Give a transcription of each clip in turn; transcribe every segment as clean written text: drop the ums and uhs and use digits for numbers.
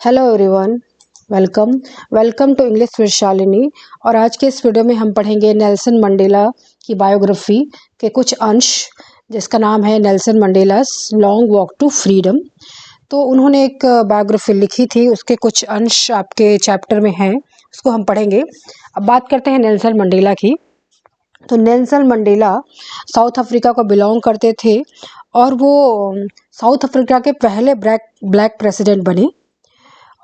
Hello everyone. Welcome welcome to English with Shalini. और आज के इस वीडियो में हम पढ़ेंगे नेल्सन मंडेला की बायोग्राफी के कुछ अंश, जिसका नाम है Nelson Mandela's long walk to freedom. तो उन्होंने एक बायोग्राफी लिखी थी, उसके कुछ अंश आपके चैप्टर में हैं, उसको हम पढ़ेंगे। अब बात करते हैं नेल्सन मंडेला की। तो नेल्सन मंडेला साउथ अफ्रीका को बिलोंग करते थे और वो साउथ अफ्रीका के पहले ब्लैक प्रेसिडेंट बने।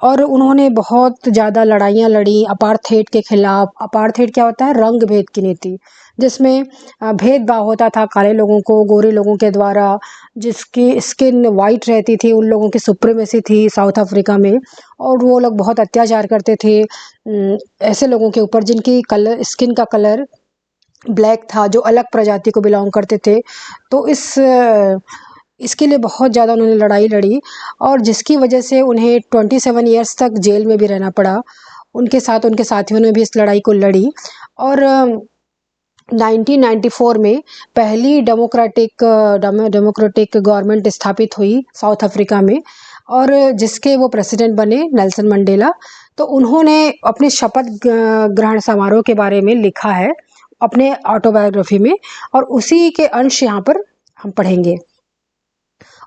और उन्होंने बहुत ज़्यादा लड़ाइयाँ लड़ी अपार्थेड के खिलाफ। अपार्थेड क्या होता है? रंग भेद की नीति, जिसमें भेदभाव होता था काले लोगों को गोरे लोगों के द्वारा। जिसकी स्किन वाइट रहती थी उन लोगों की सुप्रीमेसी थी साउथ अफ्रीका में, और वो लोग बहुत अत्याचार करते थे ऐसे लोगों के ऊपर जिनकी स्किन का कलर ब्लैक था, जो अलग प्रजाति को बिलोंग करते थे। तो इसके लिए बहुत ज़्यादा उन्होंने लड़ाई लड़ी, और जिसकी वजह से उन्हें 27 ईयर्स तक जेल में भी रहना पड़ा। उनके साथ उनके साथियों ने भी इस लड़ाई को लड़ी। और 1994 में पहली डेमोक्रेटिक गवर्नमेंट स्थापित हुई साउथ अफ्रीका में, और जिसके वो प्रेसिडेंट बने नेल्सन मंडेला। तो उन्होंने अपने शपथ ग्रहण समारोह के बारे में लिखा है अपने ऑटोबायोग्राफी में, और उसी के अंश यहाँ पर हम पढ़ेंगे।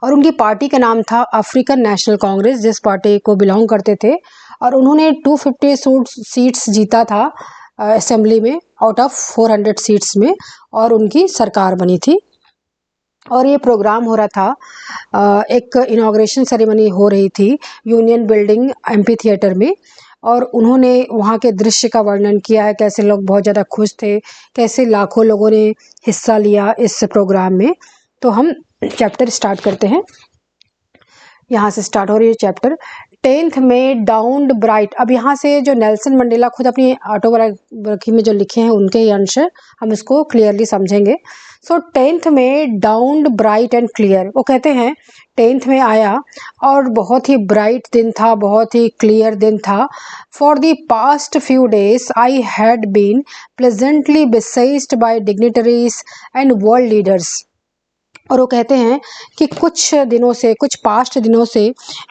और उनकी पार्टी का नाम था अफ्रीकन नेशनल कांग्रेस, जिस पार्टी को बिलोंग करते थे। और उन्होंने 250 सीट्स जीता था असेंबली में आउट ऑफ 400 सीट्स में, और उनकी सरकार बनी थी। और ये प्रोग्राम हो रहा था, एक इनॉग्रेशन सेरेमनी हो रही थी यूनियन बिल्डिंग एम्पी थिएटर में। और उन्होंने वहाँ के दृश्य का वर्णन किया है, कैसे लोग बहुत ज़्यादा खुश थे, कैसे लाखों लोगों ने हिस्सा लिया इस प्रोग्राम में। तो हम चैप्टर स्टार्ट करते हैं। यहाँ से स्टार्ट हो रही है चैप्टर। 10th में डाउन्ड ब्राइट। अब यहाँ से जो नेल्सन मंडेला खुद अपनी ऑटोबायोग्राफी में जो लिखे हैं उनके ही अंश है, हम इसको क्लियरली समझेंगे। सो 10th में डाउन्ड ब्राइट एंड क्लियर। वो कहते हैं 10th में आया और बहुत ही ब्राइट दिन था, बहुत ही क्लियर दिन था। For the past few days I had been pleasantly besieged by dignitaries and world leaders. और वो कहते हैं कि कुछ पास्ट दिनों से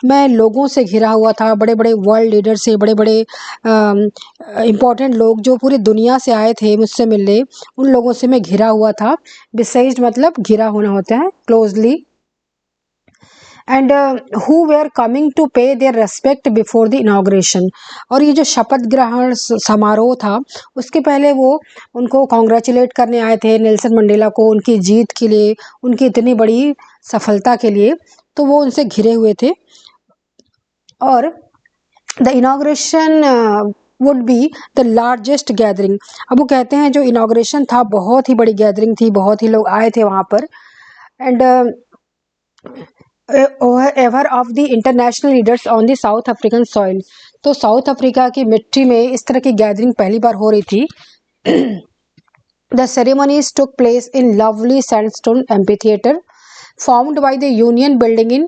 मैं लोगों से घिरा हुआ था, बड़े बड़े वर्ल्ड लीडर से, बड़े बड़े इम्पोर्टेंट लोग जो पूरी दुनिया से आए थे मुझसे मिलने, उन लोगों से मैं घिरा हुआ था। बिसाइज्ड मतलब घिरा होना होता है, closely. And who were coming to pay their respect before the inauguration. और ये जो शपथ ग्रहण समारोह था, उसके पहले वो उनको कॉन्ग्रेचुलेट करने आए थे नेल्सन मंडेला को, उनकी जीत के लिए, उनकी इतनी बड़ी सफलता के लिए। तो वो उनसे घिरे हुए थे। और the inauguration would be the largest gathering. अब वो कहते हैं जो इनाग्रेशन था बहुत ही बड़ी गैदरिंग थी, बहुत ही लोग आए थे वहाँ पर। And ever of the international leaders on the south African soil. तो साउथ अफ्रीका की मिट्टी में इस तरह की गैदरिंग पहली बार हो रही थी। The ceremonies took place in lovely sandstone amphitheatre formed by the union building in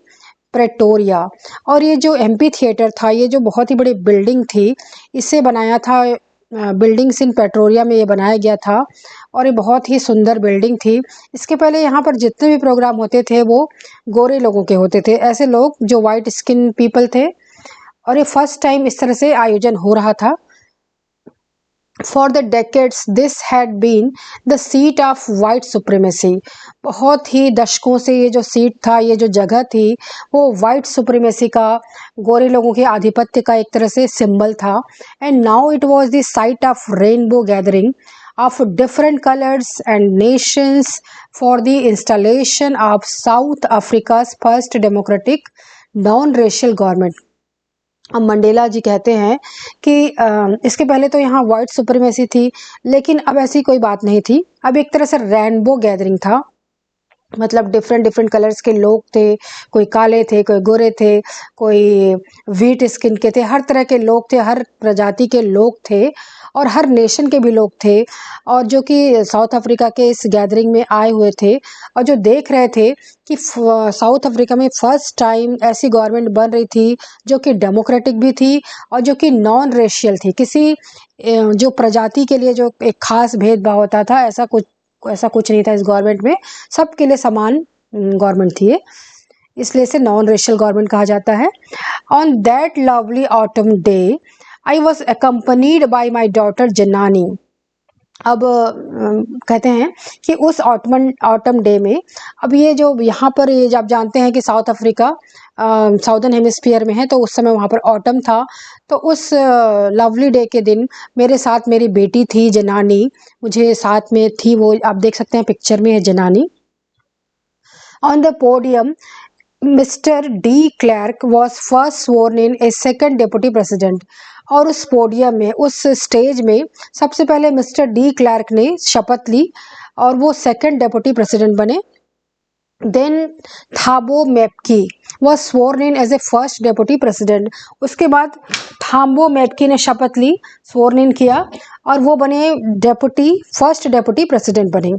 Pretoria. और ये जो एम्पी थिएटर था, ये जो बहुत ही बड़ी बिल्डिंग थी, इसे बनाया था बिल्डिंग्स इन पेट्रोरिया में ये बनाया गया था। और ये बहुत ही सुंदर बिल्डिंग थी। इसके पहले यहाँ पर जितने भी प्रोग्राम होते थे वो गोरे लोगों के होते थे, ऐसे लोग जो वाइट स्किन पीपल थे। और ये फर्स्ट टाइम इस तरह से आयोजन हो रहा था। For the decades this had been the seat of white supremacy. बहुत ही दशकों से ये जो सीट था, ये जो जगह थी, वो वाइट सुप्रीमेसी का, गोरे लोगों के आधिपत्य का एक तरह से सिंबल था। And now it was the site of rainbow gathering of different colors and nations for the installation of South Africa's first democratic non-racial government. अब मंडेला जी कहते हैं कि इसके पहले तो यहाँ वाइट सुप्रीमेसी थी, लेकिन अब ऐसी कोई बात नहीं थी। अब एक तरह से रेनबो गैदरिंग था, मतलब डिफरेंट कलर्स के लोग थे, कोई काले थे, कोई गोरे थे, कोई व्हीट स्किन के थे, हर तरह के लोग थे, हर प्रजाति के लोग थे, और हर नेशन के भी लोग थे, और जो कि साउथ अफ्रीका के इस गैदरिंग में आए हुए थे, और जो देख रहे थे कि साउथ अफ्रीका में फर्स्ट टाइम ऐसी गवर्नमेंट बन रही थी जो कि डेमोक्रेटिक भी थी और जो कि नॉन रेशियल थी। किसी जो प्रजाति के लिए जो एक खास भेदभाव होता था, ऐसा कुछ नहीं था इस गवर्नमेंट में, सबके लिए समान गवर्नमेंट थी ये। इसलिए इसे नॉन रेशियल गवर्नमेंट कहा जाता है। On that lovely autumn day I was accompanied by my daughter जनानी। अब कहते हैं कि उस ऑटम डे में, अब ये जो यहाँ पर ये आप जानते हैं कि साउथ अफ्रीका साउदर्न हेमिस्फीयर में है, तो उस समय वहाँ पर ऑटम था। तो उस लवली डे के दिन मेरे साथ मेरी बेटी थी जनानी, मुझे साथ में थी, वो आप देख सकते हैं पिक्चर में है जनानी। On the podium mister de Klerk was first sworn in a second deputy president. और उस पोडियम में, उस स्टेज में सबसे पहले मिस्टर डी क्लर्क ने शपथ ली और वो सेकेंड डेप्यूटी प्रेसिडेंट बने। Then Thabo Mbeki was sworn in as a first deputy president. उसके बाद थाम्बो मैप्की ने शपथ ली, स्वर्न इन किया, और वो बने फर्स्ट डेप्यूटी प्रेसिडेंट बने।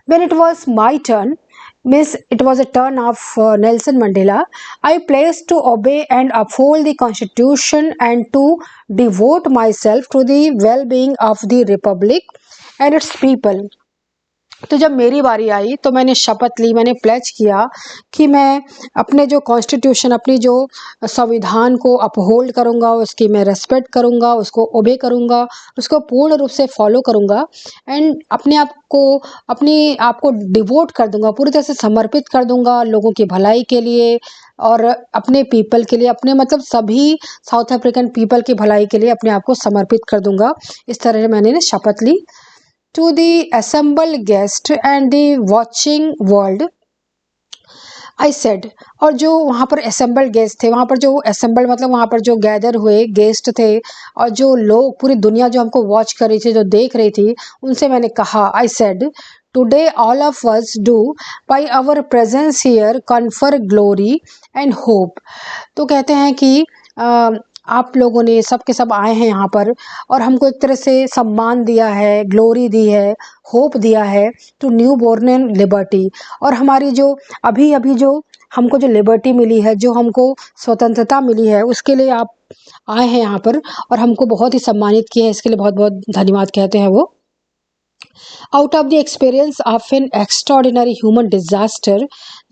When it was my turn, it was a turn of Nelson Mandela, I pledged to obey and uphold the Constitution and to devote myself to the well-being of the Republic and its people. तो जब मेरी बारी आई तो मैंने शपथ ली, मैंने pledge किया कि मैं अपने जो कॉन्स्टिट्यूशन, अपनी जो संविधान को अपहोल्ड करूँगा, उसकी मैं रेस्पेक्ट करूँगा, उसको ओबे करूँगा, उसको पूर्ण रूप से फॉलो करूँगा, एंड अपने आप को डिवोट कर दूँगा, पूरी तरह से समर्पित कर दूँगा लोगों की भलाई के लिए और अपने पीपल के लिए, अपने मतलब सभी साउथ अफ्रीकन पीपल की भलाई के लिए अपने आप को समर्पित कर दूँगा। इस तरह मैंने शपथ ली। To the assembled guest and the watching world, I said, और जो वहाँ पर assembled guest थे, वहाँ पर जो assembled मतलब वहाँ पर जो गैदर हुए गेस्ट थे और जो लोग, पूरी दुनिया जो हमको वॉच कर रही थी, जो देख रही थी, उनसे मैंने कहा, I said, today all of us do by our presence here confer glory and hope। तो कहते हैं कि आप लोगों ने सब के सब आए हैं यहाँ पर और हमको एक तरह से सम्मान दिया है, ग्लोरी दी है, होप दिया है to new born and liberty. और हमारी जो अभी जो हमको जो लिबर्टी मिली है, जो हमको स्वतंत्रता मिली है, उसके लिए आप आए हैं यहाँ पर और हमको बहुत ही सम्मानित किया है, इसके लिए बहुत बहुत धन्यवाद कहते हैं वो। Out of the experience of an extraordinary human disaster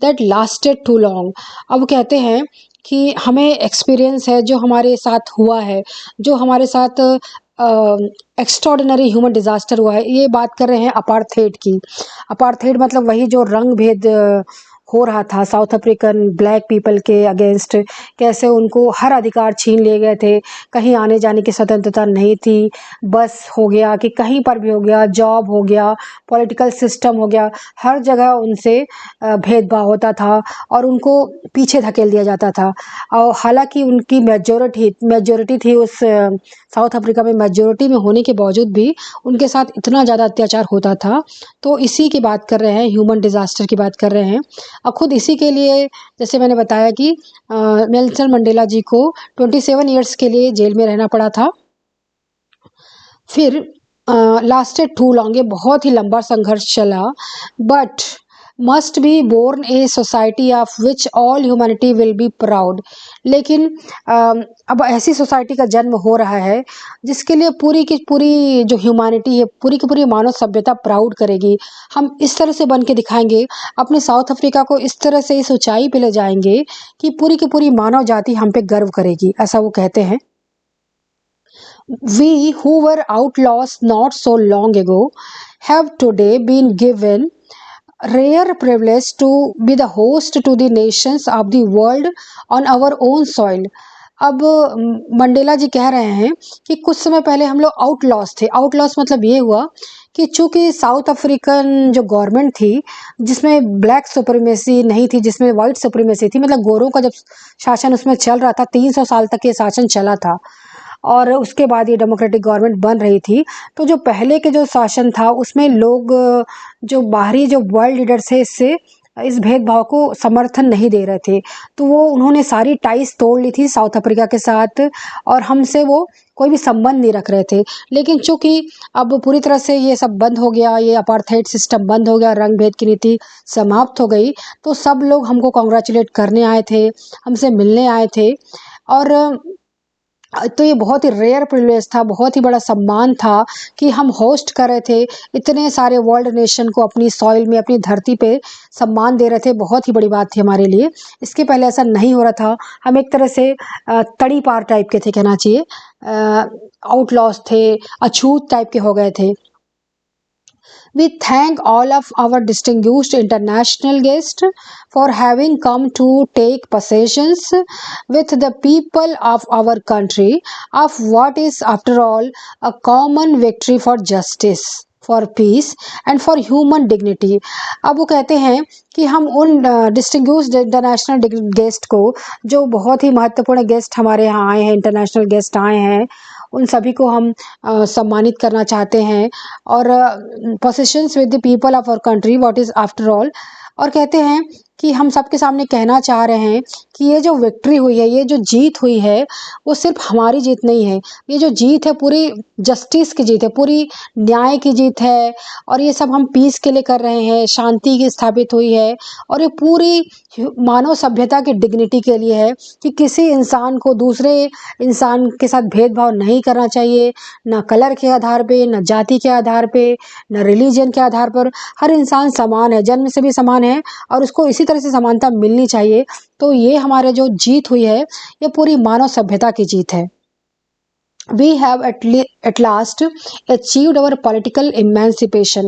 that lasted too long। अब कहते हैं कि हमें एक्सपीरियंस है जो हमारे साथ हुआ है, जो हमारे साथ एक्स्ट्राऑर्डिनरी ह्यूमन डिज़ास्टर हुआ है। ये बात कर रहे हैं अपार्थेड की। अपार्थेड मतलब वही जो रंग भेद हो रहा था साउथ अफ्रीकन ब्लैक पीपल के अगेंस्ट, कैसे उनको हर अधिकार छीन लिए गए थे, कहीं आने जाने की स्वतंत्रता नहीं थी, बस हो गया कि कहीं पर भी हो गया, जॉब हो गया, पॉलिटिकल सिस्टम हो गया, हर जगह उनसे भेदभाव होता था और उनको पीछे धकेल दिया जाता था। और हालांकि उनकी मेजोरिटी थी, उस साउथ अफ्रीका में मेजोरिटी में होने के बावजूद भी उनके साथ इतना ज़्यादा अत्याचार होता था। तो इसी की बात कर रहे हैं, ह्यूमन डिज़ास्टर की बात कर रहे हैं। और ख़ुद इसी के लिए जैसे मैंने बताया कि नेल्सन मंडेला जी को 27 ईयर्स के लिए जेल में रहना पड़ा था। फिर लास्टेड टू लॉन्ग, ये बहुत ही लंबा संघर्ष चला। But must be born a society of which all humanity will be proud. लेकिन अब ऐसी सोसाइटी का जन्म हो रहा है जिसके लिए पूरी की पूरी जो ह्यूमैनिटी है, पूरी की पूरी मानव सभ्यता प्राउड करेगी। हम इस तरह से बन के दिखाएंगे, अपने साउथ अफ्रीका को इस तरह से इस ऊंचाई पे ले जाएंगे कि पूरी की पूरी मानव जाति हम पे गर्व करेगी, ऐसा वो कहते हैं। We who were outlaws not so long ago have today been given rare privilege to be the host to the nations of the world on our own soil। अब मंडेला जी कह रहे हैं कि कुछ समय पहले हम लोग आउटलॉस थे। आउटलॉस मतलब ये हुआ कि चूंकि साउथ अफ्रीकन जो गवर्नमेंट थी, जिसमें ब्लैक सुप्रीमेसी नहीं थी, जिसमें वाइट सुप्रीमेसी थी, मतलब गोरों का जब शासन उसमें चल रहा था, 300 साल तक ये शासन चला था और उसके बाद ये डेमोक्रेटिक गवर्नमेंट बन रही थी। तो जो पहले के जो शासन था उसमें लोग, जो बाहरी जो वर्ल्ड लीडर्स थे, इससे इस भेदभाव को समर्थन नहीं दे रहे थे। तो वो उन्होंने सारी टाइज तोड़ ली थी साउथ अफ्रीका के साथ और हमसे वो कोई भी संबंध नहीं रख रहे थे। लेकिन चूंकि अब पूरी तरह से ये सब बंद हो गया, ये अपार्थाइड सिस्टम बंद हो गया, रंग भेद की नीति समाप्त हो गई, तो सब लोग हमको कॉन्ग्रेचुलेट करने आए थे, हमसे मिलने आए थे। और तो ये बहुत ही रेयर प्रिविलेज था, बहुत ही बड़ा सम्मान था कि हम होस्ट कर रहे थे इतने सारे वर्ल्ड नेशन को अपनी सॉइल में, अपनी धरती पे सम्मान दे रहे थे। बहुत ही बड़ी बात थी हमारे लिए। इसके पहले ऐसा नहीं हो रहा था। हम एक तरह से तड़ी पार टाइप के थे, कहना चाहिए, आउटलॉस थे, अछूत टाइप के हो गए थे। We thank all of our distinguished international guests for having come to take possessions with the people of our country of what is, after all, a common victory for justice, for peace and for human dignity। अब वो कहते हैं कि हम उन distinguished international guest को, जो बहुत ही महत्वपूर्ण गेस्ट हमारे यहाँ आए हैं, इंटरनेशनल गेस्ट आए हैं, उन सभी को हम सम्मानित करना चाहते हैं। और possessions with the people of our country what is after all, और कहते हैं कि हम सबके सामने कहना चाह रहे हैं कि ये जो विक्ट्री हुई है, ये जो जीत हुई है, वो सिर्फ हमारी जीत नहीं है। ये जो जीत है पूरी जस्टिस की जीत है, पूरी न्याय की जीत है। और ये सब हम पीस के लिए कर रहे हैं, शांति की स्थापित हुई है। और ये पूरी मानव सभ्यता की डिग्निटी के लिए है कि किसी इंसान को दूसरे इंसान के साथ भेदभाव नहीं करना चाहिए, ना कलर के आधार पे, ना जाति के आधार पे, ना रिलीजन के आधार पर। हर इंसान समान है, जन्म से भी समान है, और उसको इसी तरह से समानता मिलनी चाहिए। तो ये हमारे जो जीत हुई है, ये पूरी मानव सभ्यता की जीत है। We have at last achieved our political emancipation।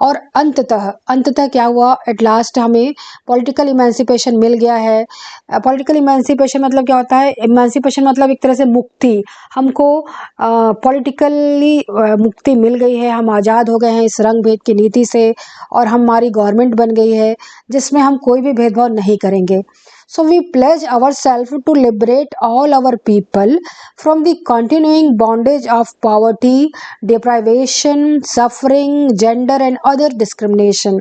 और अंततः क्या हुआ, at last हमें political emancipation मिल गया है। political emancipation मतलब क्या होता है? emancipation मतलब एक तरह से मुक्ति। हमको politically मुक्ति मिल गई है, हम आज़ाद हो गए हैं इस रंग भेद की नीति से, और हमारी गवर्नमेंट बन गई है जिसमें हम कोई भी भेदभाव नहीं करेंगे। So we pledge ourselves to liberate all our people from the continuing bondage of poverty, deprivation, suffering, gender and other discrimination।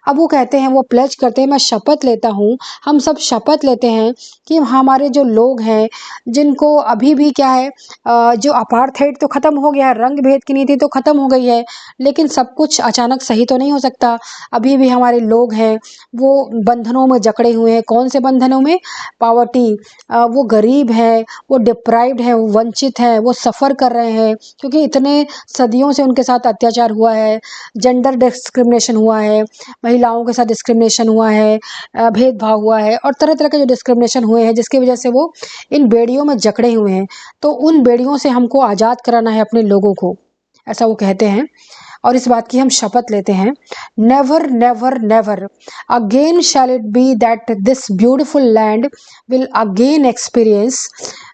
अब वो कहते हैं, वो प्लेज करते हैं, मैं शपथ लेता हूँ, हम सब शपथ लेते हैं कि हमारे जो लोग हैं, जिनको अभी भी क्या है, जो अपार्थाइड तो ख़त्म हो गया है, रंग भेद की नीति तो ख़त्म हो गई है, लेकिन सब कुछ अचानक सही तो नहीं हो सकता। अभी भी हमारे लोग हैं वो बंधनों में जकड़े हुए हैं। कौन से बंधनों में? पावर्टी, वो गरीब है, वो डिप्राइव्ड है, वो वंचित है, वो सफ़र कर रहे हैं क्योंकि इतने सदियों से उनके साथ अत्याचार हुआ है, जेंडर डिस्क्रिमिनेशन हुआ है, महिलाओं के साथ डिस्क्रिमिनेशन हुआ है, भेदभाव हुआ है, और तरह तरह के जो डिस्क्रिमिनेशन हुए हैं जिसकी वजह से वो इन बेड़ियों में जकड़े हुए हैं। तो उन बेड़ियों से हमको आज़ाद कराना है अपने लोगों को, ऐसा वो कहते हैं। और इस बात की हम शपथ लेते हैं, never never never again shall it be that this beautiful land will again experience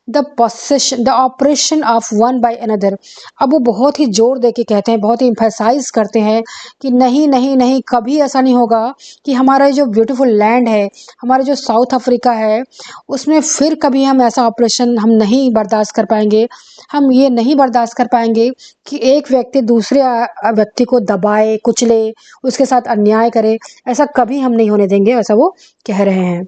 the possession the operation of one by another. अब वो बहुत ही जोर दे के कहते हैं, बहुत ही इम्फेसाइज करते हैं कि नहीं नहीं नहीं, कभी ऐसा नहीं होगा कि हमारा जो ब्यूटीफुल लैंड है, हमारा जो साउथ अफ्रीका है, उसमें फिर कभी हम ऐसा ऑपरेशन हम नहीं बर्दाश्त कर पाएंगे। हम ये नहीं बर्दाश्त कर पाएंगे कि एक व्यक्ति दूसरे व्यक्ति को दबाए, कुचले, उसके साथ अन्याय करे। ऐसा कभी हम नहीं होने देंगे, ऐसा वो कह रहे हैं।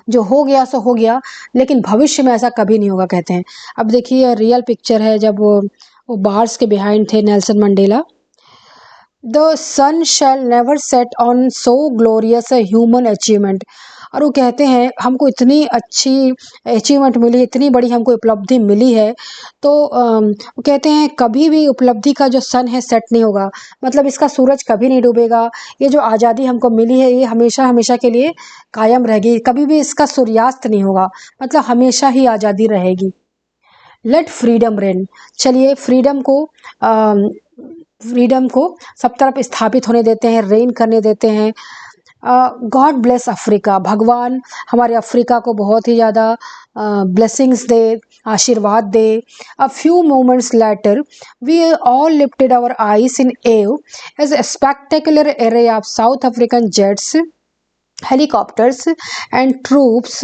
जो हो गया सो हो गया, लेकिन भविष्य में ऐसा कभी नहीं होगा, कहते हैं। अब देखिए रियल पिक्चर है, जब वो बार्स के बिहाइंड थे Nelson Mandela. The sun shall never set on so glorious a human achievement. और वो कहते हैं हमको इतनी अच्छी अचीवमेंट मिली, इतनी बड़ी हमको उपलब्धि मिली है, तो वो कहते हैं कभी भी उपलब्धि का जो सन है सेट नहीं होगा, मतलब इसका सूरज कभी नहीं डूबेगा। ये जो आज़ादी हमको मिली है, ये हमेशा हमेशा के लिए कायम रहेगी, कभी भी इसका सूर्यास्त नहीं होगा, मतलब हमेशा ही आज़ादी रहेगी। Let freedom reign. चलिए फ्रीडम को सब तरफ स्थापित होने देते हैं, रेन करने देते हैं। God bless Africa. भगवान हमारे अफ्रीका को बहुत ही ज़्यादा ब्लेसिंग्स दे, आशीर्वाद दे। A few moments later we all lifted our eyes in awe as a spectacular array of South African jets, helicopters and troops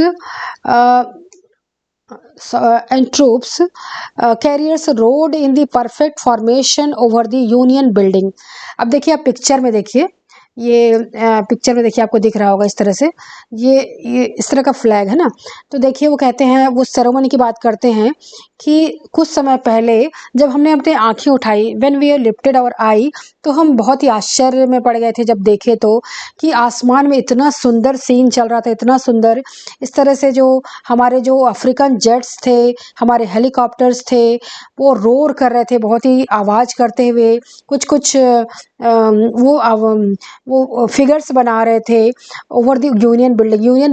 carriers rode in the perfect formation over the Union building। अब देखिए, आप picture में देखिए ये picture में देखिए आपको दिख रहा होगा इस तरह से, ये इस तरह का फ्लैग है ना। तो देखिए वो कहते हैं, वो सेरेमनी की बात करते हैं कि कुछ समय पहले जब हमने अपनी आंखें उठाई, व्हेन वी लिफ्टेड आवर आई, तो हम बहुत ही आश्चर्य में पड़ गए थे जब देखे तो कि आसमान में इतना सुंदर सीन चल रहा था, इतना सुंदर। इस तरह से जो हमारे जो अफ्रीकन जेट्स थे, हमारे हेलीकॉप्टर्स थे, वो रोर कर रहे थे बहुत ही आवाज़ करते हुए। कुछ कुछ वो फिगर्स बना रहे थे ओवर द यूनियन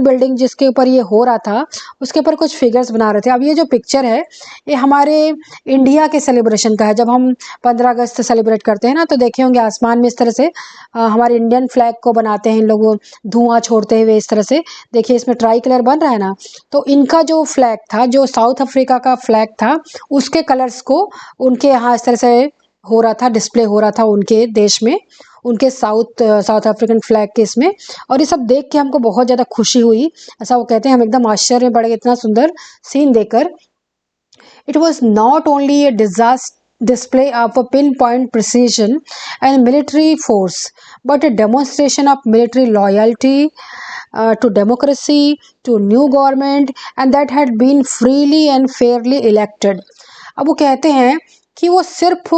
बिल्डिंग जिसके ऊपर ये हो रहा था, उसके ऊपर कुछ फिगर्स बना रहे थे। अब ये जो पिक्चर है, ये हमारे इंडिया के सेलिब्रेशन का है। जब हम 15 अगस्त सेलिब्रेट करते हैं ना, तो देखे होंगे आसमान में इस तरह से हमारे इंडियन फ्लैग को बनाते हैं लोग धुआं छोड़ते हुए इस तरह से। देखिए इसमें ट्राई कलर बन रहा है ना। तो इनका जो फ्लैग था, जो साउथ अफ्रीका का फ्लैग था, उसके कलर्स को उनके यहाँ इस तरह से हो रहा था, डिस्प्ले हो रहा था उनके देश में, उनके साउथ अफ्रीकन फ्लैग के इसमें। और ये सब देख के हमको बहुत ज़्यादा खुशी हुई, ऐसा वो कहते हैं। हम एकदम आश्चर्य में पड़ गए इतना सुंदर सीन देखकर। It was not only a display of a pinpoint precision and military force, but a demonstration of military loyalty to democracy, to new government, and that had been freely and fairly elected. अब वो कहते हैं कि वो सिर्फ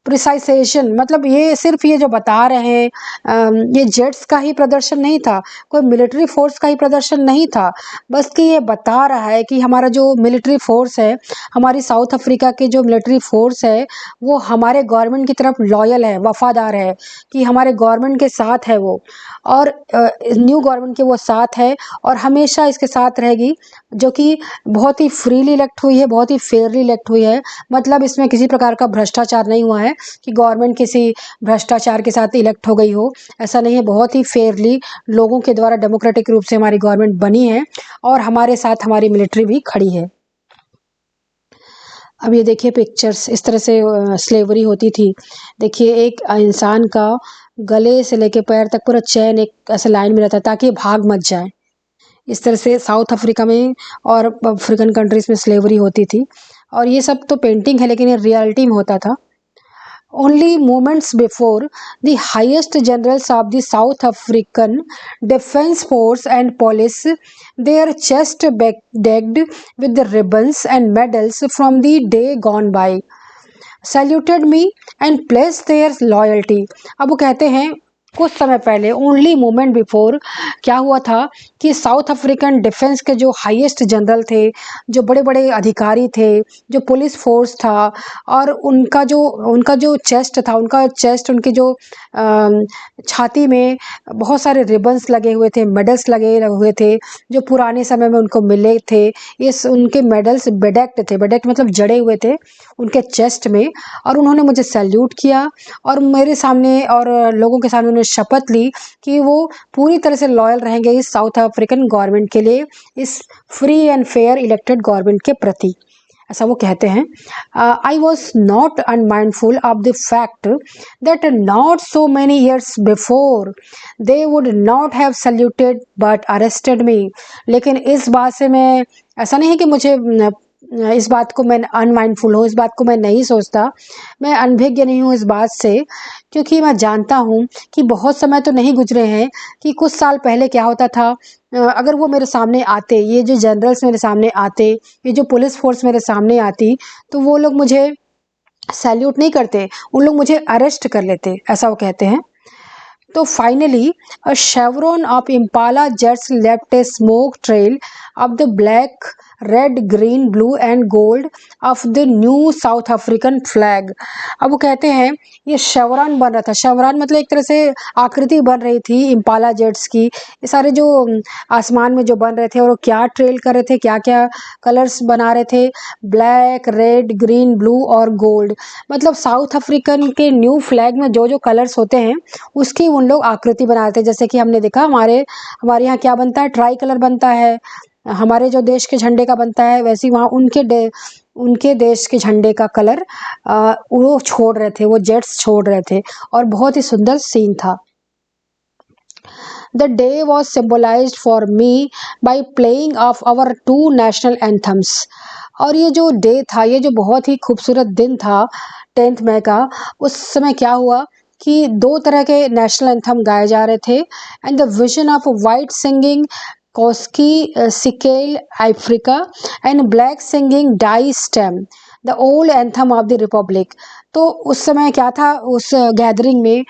प्रिसाइजेशन, मतलब ये सिर्फ ये जो बता रहे हैं ये जेट्स का ही प्रदर्शन नहीं था, कोई मिलिट्री फोर्स का ही प्रदर्शन नहीं था, बस कि ये बता रहा है कि हमारा जो मिलिट्री फोर्स है, हमारी साउथ अफ्रीका के जो मिलिट्री फोर्स है, वो हमारे गवर्नमेंट की तरफ लॉयल है, वफादार है, कि हमारे गवर्नमेंट के साथ है वो, और न्यू गवर्नमेंट के वो साथ है और हमेशा इसके साथ रहेगी, जो कि बहुत ही फ्रीली इलेक्ट हुई है, बहुत ही फेयरली इलेक्ट हुई है। मतलब इसमें किसी प्रकार का भ्रष्टाचार नहीं हुआ है कि गवर्नमेंट किसी भ्रष्टाचार के साथ इलेक्ट हो गई हो, ऐसा नहीं है। बहुत ही फेयरली लोगों के द्वारा डेमोक्रेटिक रूप से हमारी गवर्नमेंट बनी है और हमारे साथ हमारी मिलिट्री भी खड़ी है। अब ये देखिए पिक्चर्स, इस तरह से स्लेवरी होती थी। देखिए एक इंसान का गले से लेके पैर तक पूरा चैन एक ऐसे लाइन में रहता है ताकि भाग मत जाए। इस तरह से साउथ अफ्रीका में और अफ्रीकन कंट्रीज में स्लेवरी होती थी। और ये सब तो पेंटिंग है, लेकिन ये रियलिटी में होता था। Only moments before, the highest generals of the South African Defence Force and Police, their chest decked with the ribbons and medals from the day gone by, saluted me and pledged their loyalty. अब वो कहते हैं कुछ समय पहले, only moment before, क्या हुआ था कि साउथ अफ्रीकन डिफेंस के जो हाईएस्ट जनरल थे, जो बड़े बड़े अधिकारी थे, जो पुलिस फोर्स था, और उनका जो चेस्ट था, उनकी जो छाती में बहुत सारे रिबन्स लगे हुए थे, मेडल्स लगे हुए थे, जो पुराने समय में उनको मिले थे। उनके मेडल्स बेडेक्ट थे, बेडेक्ट मतलब जड़े हुए थे उनके चेस्ट में। और उन्होंने मुझे सैल्यूट किया और मेरे सामने और लोगों के सामने उन्होंने शपथ ली कि वो पूरी तरह से लॉयल रहेंगे इस साउथ अफ्रीकन गवर्नमेंट के लिए, इस free and fair elected government के प्रति, ऐसा वो कहते हैं। I was not unmindful of the fact that not so many years before they would not have saluted but arrested me. लेकिन इस बात से मैं, ऐसा नहीं है कि मुझे इस बात को मैं अनमाइंडफुल हूँ, इस बात को मैं नहीं सोचता, मैं अनभिज्ञ नहीं हूँ इस बात से, क्योंकि मैं जानता हूँ कि बहुत समय तो नहीं गुजरे हैं कि कुछ साल पहले क्या होता था। अगर वो मेरे सामने आते, ये जो जनरल्स मेरे सामने आते, ये जो पुलिस फोर्स मेरे सामने आती, तो वो लोग मुझे सैल्यूट नहीं करते, उन लोग मुझे अरेस्ट कर लेते, ऐसा वो कहते हैं। तो finally a chevron of Impala jets left a smoke trail of the black, red, green, blue and gold of the new South African flag. अब वो कहते हैं ये शेवरॉन बन रहा था, शेवरॉन मतलब एक तरह से आकृति बन रही थी इम्पाला जेट्स की, ये सारे जो आसमान में जो बन रहे थे, और वो क्या ट्रेल कर रहे थे, क्या क्या कलर्स बना रहे थे, ब्लैक, रेड, ग्रीन, ब्लू और गोल्ड। मतलब साउथ अफ्रीकन के न्यू फ्लैग में जो जो कलर्स होते हैं उसकी उन लोग आकृति बना रहे थे। जैसे कि हमने देखा हमारे यहाँ क्या बनता है, ट्राई कलर बनता है, हमारे जो देश के झंडे का बनता है, वैसे ही वहाँ उनके देश के झंडे का कलर वो छोड़ रहे थे, वो जेट्स छोड़ रहे थे, और बहुत ही सुंदर सीन था। The day was symbolized for me by playing of our two national anthems. और ये जो डे था, ये जो बहुत ही खूबसूरत दिन था 10 मई का, उस समय क्या हुआ कि दो तरह के नेशनल एंथम गाए जा रहे थे, and the vision of white singing कोस्की सिकेल अफ्रीका एंड ब्लैक सिंगिंग डाई स्टेम the old anthem of the republic. तो उस समय क्या था, उस गैदरिंग में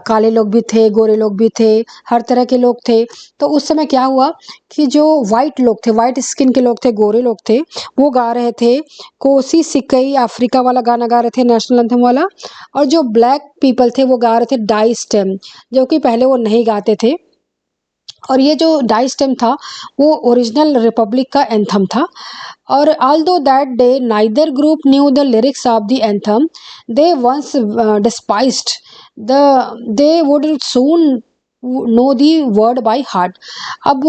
काले लोग भी थे, गोरे लोग भी थे, हर तरह के लोग थे। तो उस समय क्या हुआ कि जो वाइट लोग थे, वाइट स्किन के लोग थे, गोरे लोग थे, वो गा रहे थे कोसी सिकई अफ्रीका वाला गाना गा रहे थे, नेशनल एंथम वाला। और जो ब्लैक पीपल थे वो गा रहे थे डाई स्टेम, जो कि पहले वो नहीं गाते थे। और ये जो डाई स्टेम था वो ओरिजिनल रिपब्लिक का एंथम था। और although that day neither group knew the lyrics of the anthem, they once despised they would soon know the word by heart. अब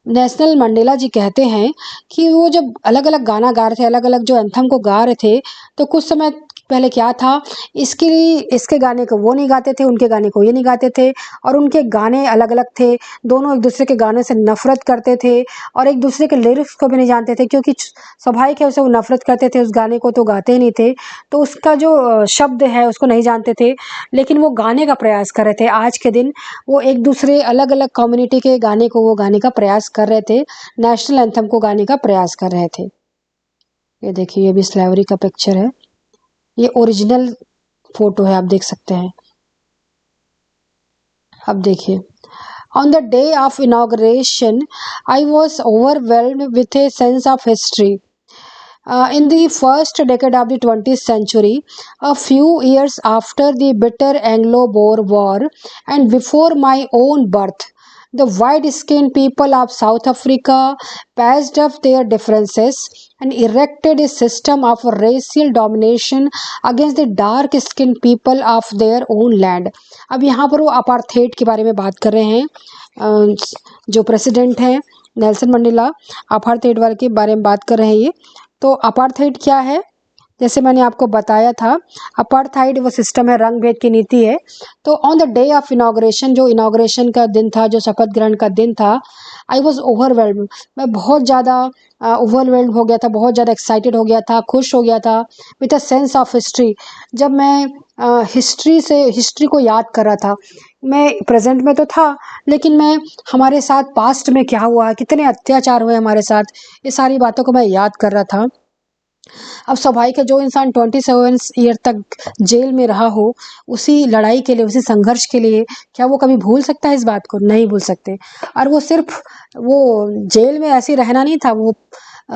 नेशनल मंडेला जी कहते हैं कि वो जब अलग अलग गाना गा रहे थे, अलग अलग जो एंथम को गा रहे थे, तो कुछ समय पहले क्या था, इसके गाने को वो नहीं गाते थे, उनके गाने को ये नहीं गाते थे, और उनके गाने अलग अलग थे। दोनों एक दूसरे के गाने से नफरत करते थे और एक दूसरे के लिरिक्स को भी नहीं जानते थे, क्योंकि स्वाभाविक है उसे वो नफरत करते थे, उस गाने को तो गाते ही नहीं थे, तो उसका जो शब्द है उसको नहीं जानते थे, लेकिन वो गाने का प्रयास कर रहे थे। आज के दिन वो एक दूसरे अलग अलग कम्युनिटी के गाने को वो गाने का प्रयास कर रहे थे, नेशनल एंथम को गाने का प्रयास कर रहे थे। ये देखिए, ये भी स्लेवरी का पिक्चर है, ये ओरिजिनल फोटो है, आप देख सकते हैं। अब देखिए, on the day of inauguration I was overwhelmed with a sense of history. In the first decade of the 20th century, a few years after the bitter Anglo-Boer War and before my own birth, the white-skinned people of South Africa patched up their differences and erected a system of racial domination against the dark-skinned people of their own land. अब यहाँ पर वो apartheid के बारे में बात कर रहे हैं। जो प्रेसिडेंट हैं नेल्सन मंडेला, अपार्थेड वाले के बारे में बात कर रहे हैं ये। तो अपार्थाइड क्या है, जैसे मैंने आपको बताया था, अपार्थाइड वो सिस्टम है, रंग भेद की नीति है। तो on the day of inauguration, जो इनॉग्रेशन का दिन था, जो शपथ ग्रहण का दिन था, आई वॉज ओवरवेल्ड, मैं बहुत ज़्यादा ओवरवेल्ड हो गया था, बहुत ज़्यादा एक्साइटेड हो गया था, खुश हो गया था, with a sense of history. जब मैं हिस्ट्री को याद कर रहा था, मैं प्रेजेंट में तो था, लेकिन मैं हमारे साथ पास्ट में क्या हुआ, कितने अत्याचार हुए हमारे साथ, ये सारी बातों को मैं याद कर रहा था। अब स्वाभाविक है, जो इंसान 27 ईयर तक जेल में रहा हो, उसी लड़ाई के लिए, उसी संघर्ष के लिए, क्या वो कभी भूल सकता है इस बात को? नहीं भूल सकते। और वो सिर्फ वो जेल में ऐसे रहना नहीं था, वो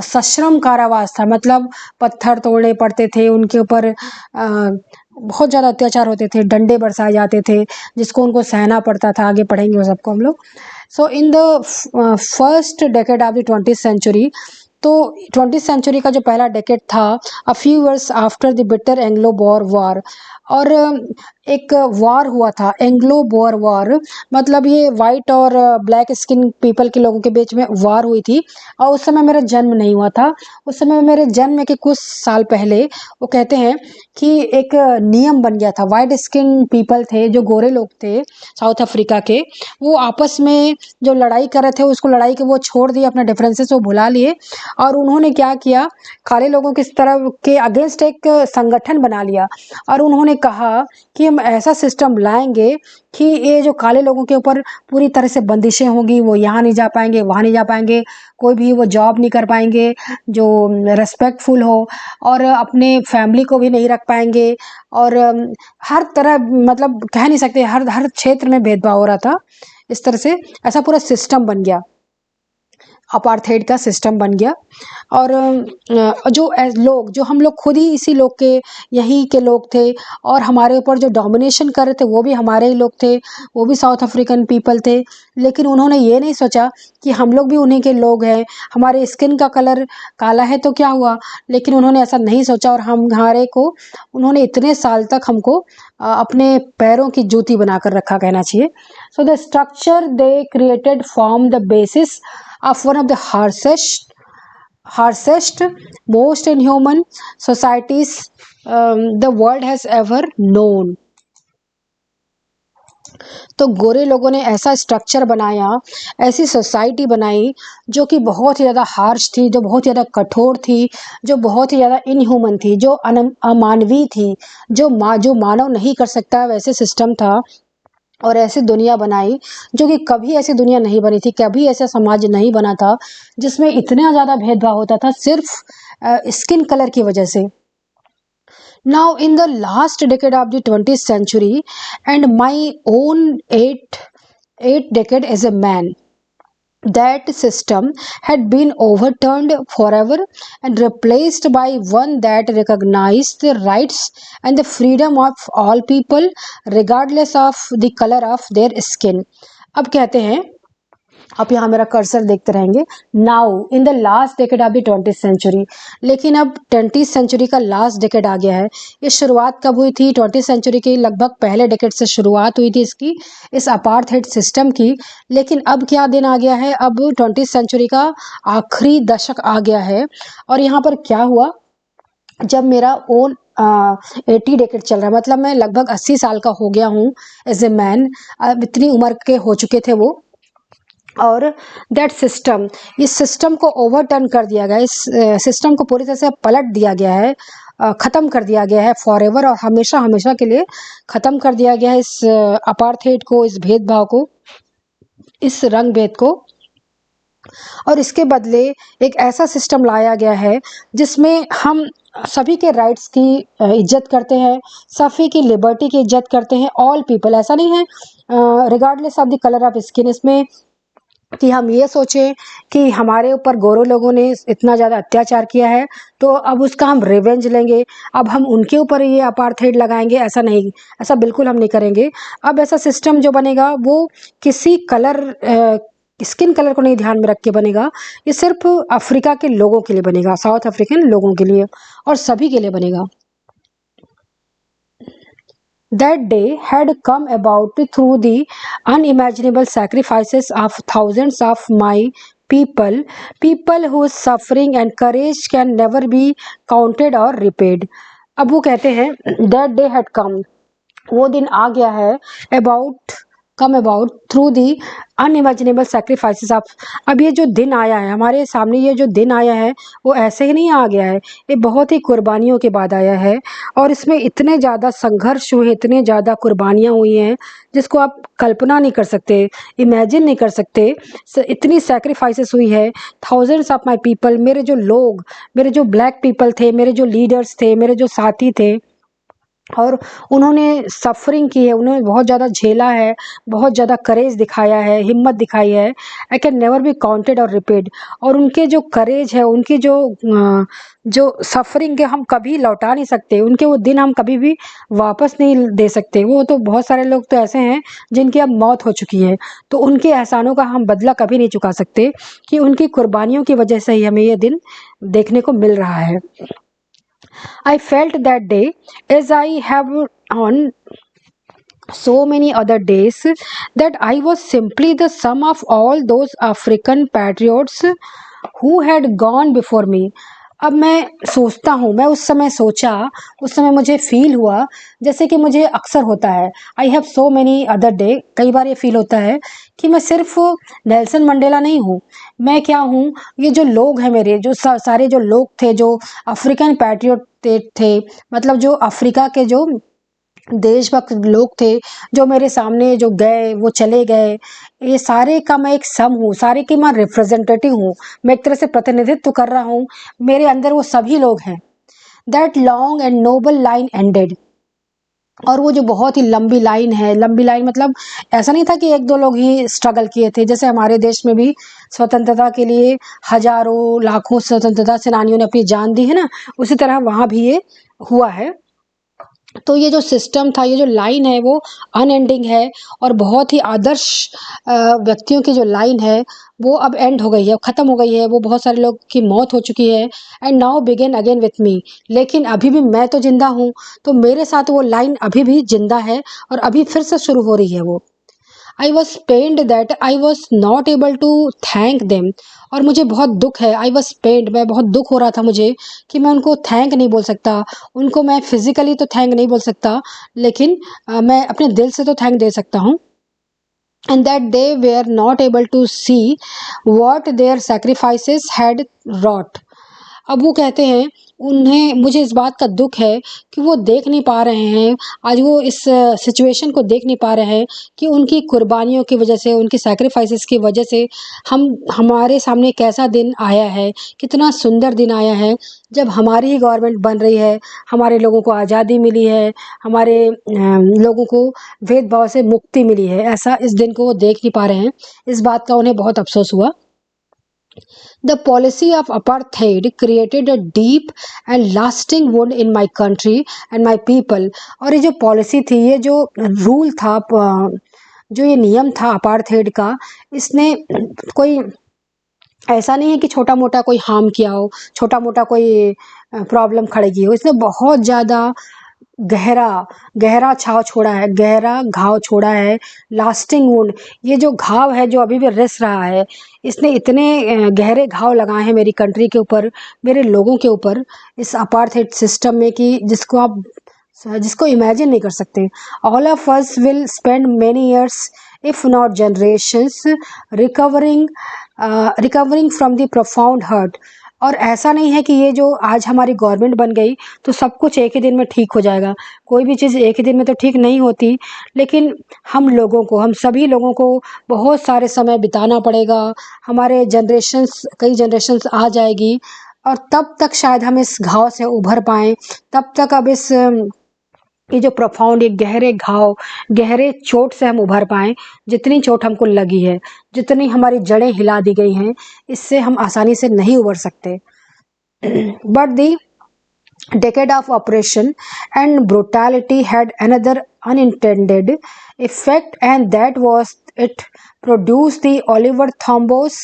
सश्रम कारावास था, मतलब पत्थर तोड़ने पड़ते थे उनके ऊपर, बहुत ज़्यादा अत्याचार होते थे, डंडे बरसाए जाते थे, जिसको उनको सहना पड़ता था। आगे पढ़ेंगे वो सबको हम लोग। So in the first decade of the 20th century, तो 20th सेंचुरी का जो पहला डेकेड था, a few years after the bitter Anglo Boer war, और एक वॉर हुआ था, एंग्लो बोर वॉर, मतलब ये वाइट और ब्लैक स्किन पीपल के लोगों के बीच में वॉर हुई थी। और उस समय मेरा जन्म नहीं हुआ था, उस समय मेरे जन्म के कुछ साल पहले वो कहते हैं कि एक नियम बन गया था। वाइट स्किन पीपल थे, जो गोरे लोग थे साउथ अफ्रीका के, वो आपस में जो लड़ाई कर रहे थे, उसको लड़ाई के वो छोड़ दिए, अपने डिफरेंसेस वो भुला लिए, और उन्होंने क्या किया, काले लोगों की तरफ के अगेंस्ट एक संगठन बना लिया, और उन्होंने कहा कि हम ऐसा सिस्टम लाएंगे कि ये जो काले लोगों के ऊपर पूरी तरह से बंदिशें होंगी, वो यहाँ नहीं जा पाएंगे, वहाँ नहीं जा पाएंगे, कोई भी वो जॉब नहीं कर पाएंगे जो रेस्पेक्टफुल हो, और अपने फैमिली को भी नहीं रख पाएंगे, और हर तरह, मतलब कह नहीं सकते, हर क्षेत्र में भेदभाव हो रहा था। इस तरह से ऐसा पूरा सिस्टम बन गया, अपार्थाइड का सिस्टम बन गया। और जो लोग, जो हम लोग खुद ही इसी लोग के, यहीं के लोग थे, और हमारे ऊपर जो डोमिनेशन कर रहे थे वो भी हमारे ही लोग थे, वो भी साउथ अफ्रीकन पीपल थे। लेकिन उन्होंने ये नहीं सोचा कि हम लोग भी उन्हीं के लोग हैं, हमारे स्किन का कलर काला है तो क्या हुआ, लेकिन उन्होंने ऐसा नहीं सोचा, और हमारे को उन्होंने इतने साल तक हमको अपने पैरों की जूती बनाकर रखा, कहना चाहिए। So the structure they created form the basis of one of the harshest, most inhuman societies the world has ever known. तो गोरे लोगों ने ऐसा स्ट्रक्चर बनाया, ऐसी सोसाइटी बनाई जो कि बहुत ही ज़्यादा हार्श थी, जो बहुत ही ज़्यादा कठोर थी, जो बहुत ही ज़्यादा इनह्यूमन थी, जो अमानवीय थी, जो मानव नहीं कर सकता वैसे सिस्टम था। और ऐसी दुनिया बनाई जो कि कभी ऐसी दुनिया नहीं बनी थी, कभी ऐसा समाज नहीं बना था जिसमें इतना ज़्यादा भेदभाव होता था सिर्फ स्किन कलर की वजह से। Now, in the last decade of the 20th century, and my own eight decade as a man, that system had been overturned forever and replaced by one that recognized the rights and the freedom of all people regardless of the color of their skin. अब कहते हैं, आप यहाँ मेरा cursor देखते रहेंगे, now in the last decade of the 20th century. लेकिन अब 20th सेंचुरी का लास्ट डेकेड आ गया है। ये शुरुआत कब हुई थी? 20th सेंचुरी के लगभग पहले डेकेड से शुरुआत हुई थी इसकी, इस अपार्थाइड सिस्टम की। लेकिन अब क्या दिन आ गया है? अब 20th सेंचुरी का आखिरी दशक आ गया है। और यहाँ पर क्या हुआ, जब मेरा ओन 80 डेकेड चल रहा है, मतलब मैं लगभग 80 साल का हो गया हूँ एज ए मैन। अब इतनी उम्र के हो चुके थे वो, और दैट सिस्टम, इस सिस्टम को ओवरटर्न कर दिया गया, इस सिस्टम को पूरी तरह से पलट दिया गया है, ख़त्म कर दिया गया है फॉरएवर, और हमेशा हमेशा के लिए ख़त्म कर दिया गया है इस अपार्थाइड को, इस भेदभाव को, इस रंग भेद को। और इसके बदले एक ऐसा सिस्टम लाया गया है जिसमें हम सभी के राइट्स की इज्जत करते हैं, सभी की लिबर्टी की इज्जत करते हैं, ऑल पीपल। ऐसा नहीं है regardless of the colour of skin, इसमें कि हम ये सोचें कि हमारे ऊपर गोरे लोगों ने इतना ज़्यादा अत्याचार किया है तो अब उसका हम रिवेंज लेंगे, अब हम उनके ऊपर ये अपार्थाइड लगाएंगे। ऐसा नहीं, ऐसा बिल्कुल हम नहीं करेंगे। अब ऐसा सिस्टम जो बनेगा वो किसी स्किन कलर को नहीं ध्यान में रख के बनेगा, ये सिर्फ अफ्रीका के लोगों के लिए बनेगा, साउथ अफ्रीकन लोगों के लिए, और सभी के लिए बनेगा। That day had come about through the unimaginable sacrifices of thousands of my people whose suffering and courage can never be counted or repaid. अब वो कहते हैं that day had come, वो दिन आ गया है, come about through the unimaginable sacrifices of, अब ये जो दिन आया है हमारे सामने, ये जो दिन आया है वो ऐसे ही नहीं आ गया है, ये बहुत ही कुर्बानियों के बाद आया है। और इसमें इतने ज़्यादा संघर्ष हुए, इतने ज़्यादा कुर्बानियाँ हुई हैं जिसको आप कल्पना नहीं कर सकते, इमेजिन नहीं कर सकते। इतनी सेक्रीफाइसेस हुई है, थाउजेंड्स ऑफ माई पीपल, मेरे जो लोग, मेरे जो ब्लैक पीपल थे, मेरे जो लीडर्स थे, मेरे जो साथी थे, और उन्होंने सफरिंग की है, उन्होंने बहुत ज़्यादा झेला है, बहुत ज़्यादा करेज दिखाया है, हिम्मत दिखाई है। I can never be counted और रिपीड। और उनके जो करेज है, उनकी जो सफरिंग है, हम कभी लौटा नहीं सकते, उनके वो दिन हम कभी भी वापस नहीं दे सकते। वो तो बहुत सारे लोग तो ऐसे हैं जिनकी अब मौत हो चुकी है, तो उनके एहसानों का हम बदला कभी नहीं चुका सकते, कि उनकी कुर्बानियों की वजह से ही हमें ये दिन देखने को मिल रहा है। I felt that day, as I have on so many other days, that I was simply the sum of all those African patriots who had gone before me. अब मैं सोचता हूँ, मैं उस समय सोचा, उस समय मुझे फील हुआ जैसे कि मुझे अक्सर होता है, I have so many other day, कई बार ये फील होता है कि मैं सिर्फ नेल्सन मंडेला नहीं हूँ। मैं क्या हूँ? ये जो लोग हैं मेरे, जो सारे जो लोग थे, जो अफ्रीकन पैट्रियट थे, मतलब जो अफ्रीका के जो देशभक्त लोग थे, जो मेरे सामने जो गए, वो चले गए, ये सारे का मैं एक सम हूँ, सारे की मैं रिप्रेजेंटेटिव हूँ, मैं एक तरह से प्रतिनिधित्व कर रहा हूँ। मेरे अंदर वो सभी लोग हैं। That long and noble line ended, और वो जो बहुत ही लंबी लाइन है, लंबी लाइन मतलब ऐसा नहीं था कि एक दो लोग ही स्ट्रगल किए थे, जैसे हमारे देश में भी स्वतंत्रता के लिए हजारों लाखों स्वतंत्रता सेनानियों ने अपनी जान दी है ना, उसी तरह वहाँ भी ये हुआ है। तो ये जो सिस्टम था, ये जो लाइन है वो अनएंडिंग है, और बहुत ही आदर्श व्यक्तियों की जो लाइन है वो अब एंड हो गई है, ख़त्म हो गई है, वो बहुत सारे लोग की मौत हो चुकी है। And now begin again with me, लेकिन अभी भी मैं तो जिंदा हूँ, तो मेरे साथ वो लाइन अभी भी जिंदा है, और अभी फिर से शुरू हो रही है वो। I was pained that I was not able to thank them, और मुझे बहुत दुख है, आई वॉज पेन्ड, मैं बहुत दुख हो रहा था मुझे कि मैं उनको थैंक नहीं बोल सकता, उनको मैं फिजिकली तो थैंक नहीं बोल सकता, लेकिन मैं अपने दिल से तो थैंक दे सकता हूँ। and that they were not able to see what their sacrifices had wrought. अब वो कहते हैं उन्हें मुझे इस बात का दुख है कि वो देख नहीं पा रहे हैं, आज वो इस सिचुएशन को देख नहीं पा रहे हैं कि उनकी कुर्बानियों की वजह से, उनकी सैक्रिफाइसेस की वजह से हमारे सामने कैसा दिन आया है, कितना सुंदर दिन आया है जब हमारी ही गवर्नमेंट बन रही है, हमारे लोगों को आज़ादी मिली है, हमारे लोगों को भेदभाव से मुक्ति मिली है। ऐसा इस दिन को वो देख नहीं पा रहे हैं, इस बात का उन्हें बहुत अफसोस हुआ। The policy of apartheid created a deep and lasting wound in my country and my people. और ये जो पॉलिसी थी, ये जो रूल था, जो ये नियम था अपार्थेड का, इसने कोई ऐसा नहीं है कि छोटा मोटा कोई हार्म किया हो, छोटा मोटा कोई प्रॉब्लम खड़ी की हो, इसने बहुत ज़्यादा गहरा छाव छोड़ा है, गहरा घाव छोड़ा है, लास्टिंग वुंड। ये जो घाव है जो अभी भी रिस रहा है, इसने इतने गहरे घाव लगाए हैं मेरी कंट्री के ऊपर, मेरे लोगों के ऊपर, इस अपार्थेड सिस्टम में कि जिसको इमेजिन नहीं कर सकते। All of us will spend many years if not generations recovering from the profound hurt। और ऐसा नहीं है कि ये जो आज हमारी गवर्नमेंट बन गई तो सब कुछ एक ही दिन में ठीक हो जाएगा, कोई भी चीज़ एक ही दिन में तो ठीक नहीं होती, लेकिन हम सभी लोगों को बहुत सारे समय बिताना पड़ेगा, हमारे कई जनरेशन्स आ जाएगी, और तब तक शायद हम इस घाव से उभर पाएँ, तब तक अब ये जो प्रोफाउंड, ये गहरे चोट से हम उभर पाएँ। जितनी चोट हमको लगी है, जितनी हमारी जड़ें हिला दी गई हैं, इससे हम आसानी से नहीं उभर सकते। But the decade of oppression and brutality had another unintended effect, and that was it produced the Oliver Thambos,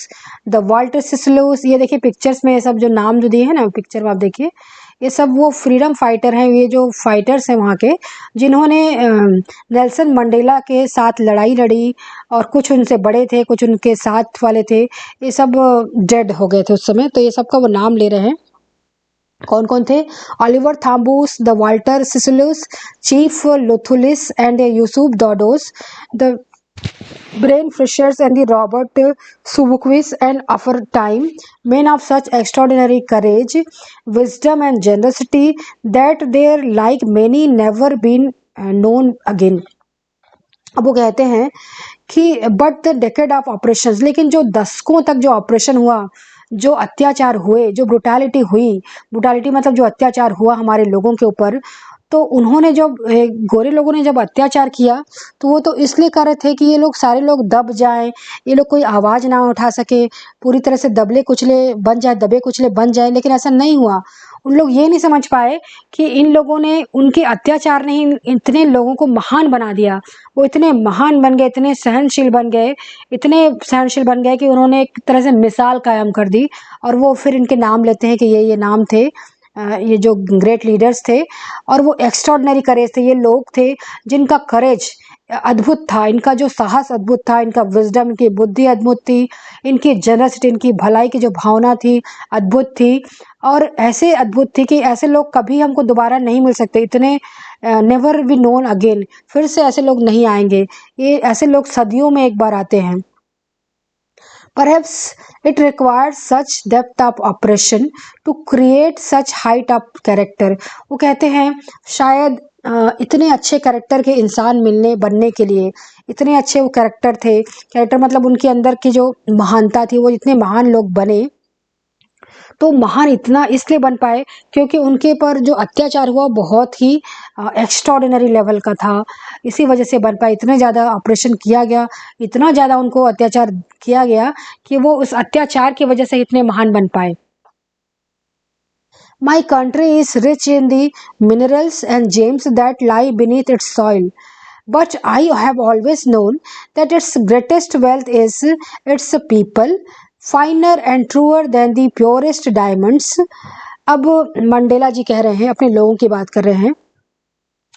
the Walter Sisulu। ये देखिए पिक्चर्स में ये सब जो नाम जो दिए हैं ना, पिक्चर में आप देखिए, ये सब वो फ्रीडम फाइटर हैं, ये जो फाइटर्स हैं वहाँ के, जिन्होंने नेल्सन मंडेला के साथ लड़ाई लड़ी, और कुछ उनसे बड़े थे, कुछ उनके साथ वाले थे, ये सब डेड हो गए थे उस समय, तो ये सब का वो नाम ले रहे हैं। कौन कौन थे? Oliver Tambos, the Walter Sisulus, chief Luthulis and Yusuf Dadoos, the Brain Fishers and the Robert Subukvis and After Time, men of such extraordinary courage, wisdom and generosity that their like many never been known again। अब वो कहते हैं कि but the decade of operations, लेकिन जो दशकों तक जो ऑपरेशन हुआ, जो अत्याचार हुए, जो ब्रुटैलिटी हुई, ब्रुटैलिटी मतलब जो अत्याचार हुआ हमारे लोगों के ऊपर, तो उन्होंने जब गोरे लोगों ने जब अत्याचार किया तो वो तो इसलिए कर रहे थे कि ये लोग सारे लोग दब जाएं, ये लोग कोई आवाज़ ना उठा सके, पूरी तरह से दबे कुचले बन जाए, लेकिन ऐसा नहीं हुआ। उन लोग ये नहीं समझ पाए कि इन लोगों ने, उनके अत्याचार ने इतने लोगों को महान बना दिया, वो इतने महान बन गए, इतने सहनशील बन गए कि उन्होंने एक तरह से मिसाल कायम कर दी। और वो फिर इनके नाम लेते हैं कि ये नाम थे, ये जो ग्रेट लीडर्स थे, और वो एक्स्ट्रॉर्डनरी करेज थे, ये लोग थे जिनका करेज अद्भुत था, इनका जो साहस अद्भुत था, इनका विजडम, इनकी बुद्धि अद्भुत थी, इनकी जनरसिटी, इनकी भलाई की जो भावना थी अद्भुत थी, और ऐसे अद्भुत थी कि ऐसे लोग कभी हमको दोबारा नहीं मिल सकते, इतने नेवर बी नोन अगेन, फिर से ऐसे लोग नहीं आएंगे, ये ऐसे लोग सदियों में एक बार आते हैं। Perhaps it requires such depth of oppression to create such height of character। वो कहते हैं शायद इतने अच्छे कैरेक्टर के इंसान बनने के लिए, इतने अच्छे वो कैरेक्टर मतलब उनके अंदर की जो महानता थी, वो इतने महान लोग बने, तो महान इतना इसलिए बन पाए क्योंकि उनके पर जो अत्याचार हुआ बहुत ही एक्स्ट्रॉर्डिनरी लेवल का था, इसी वजह से बन पाए। इतने ज़्यादा ऑपरेशन किया गया, इतना ज़्यादा उनको अत्याचार किया गया कि वो उस अत्याचार की वजह से इतने महान बन पाए। My country is rich in the minerals and gems that lie beneath its soil, but I have always known that its greatest wealth is its people, finer and truer than the purest diamonds। अब Mandela जी कह रहे हैं, अपने लोगों की बात कर रहे हैं,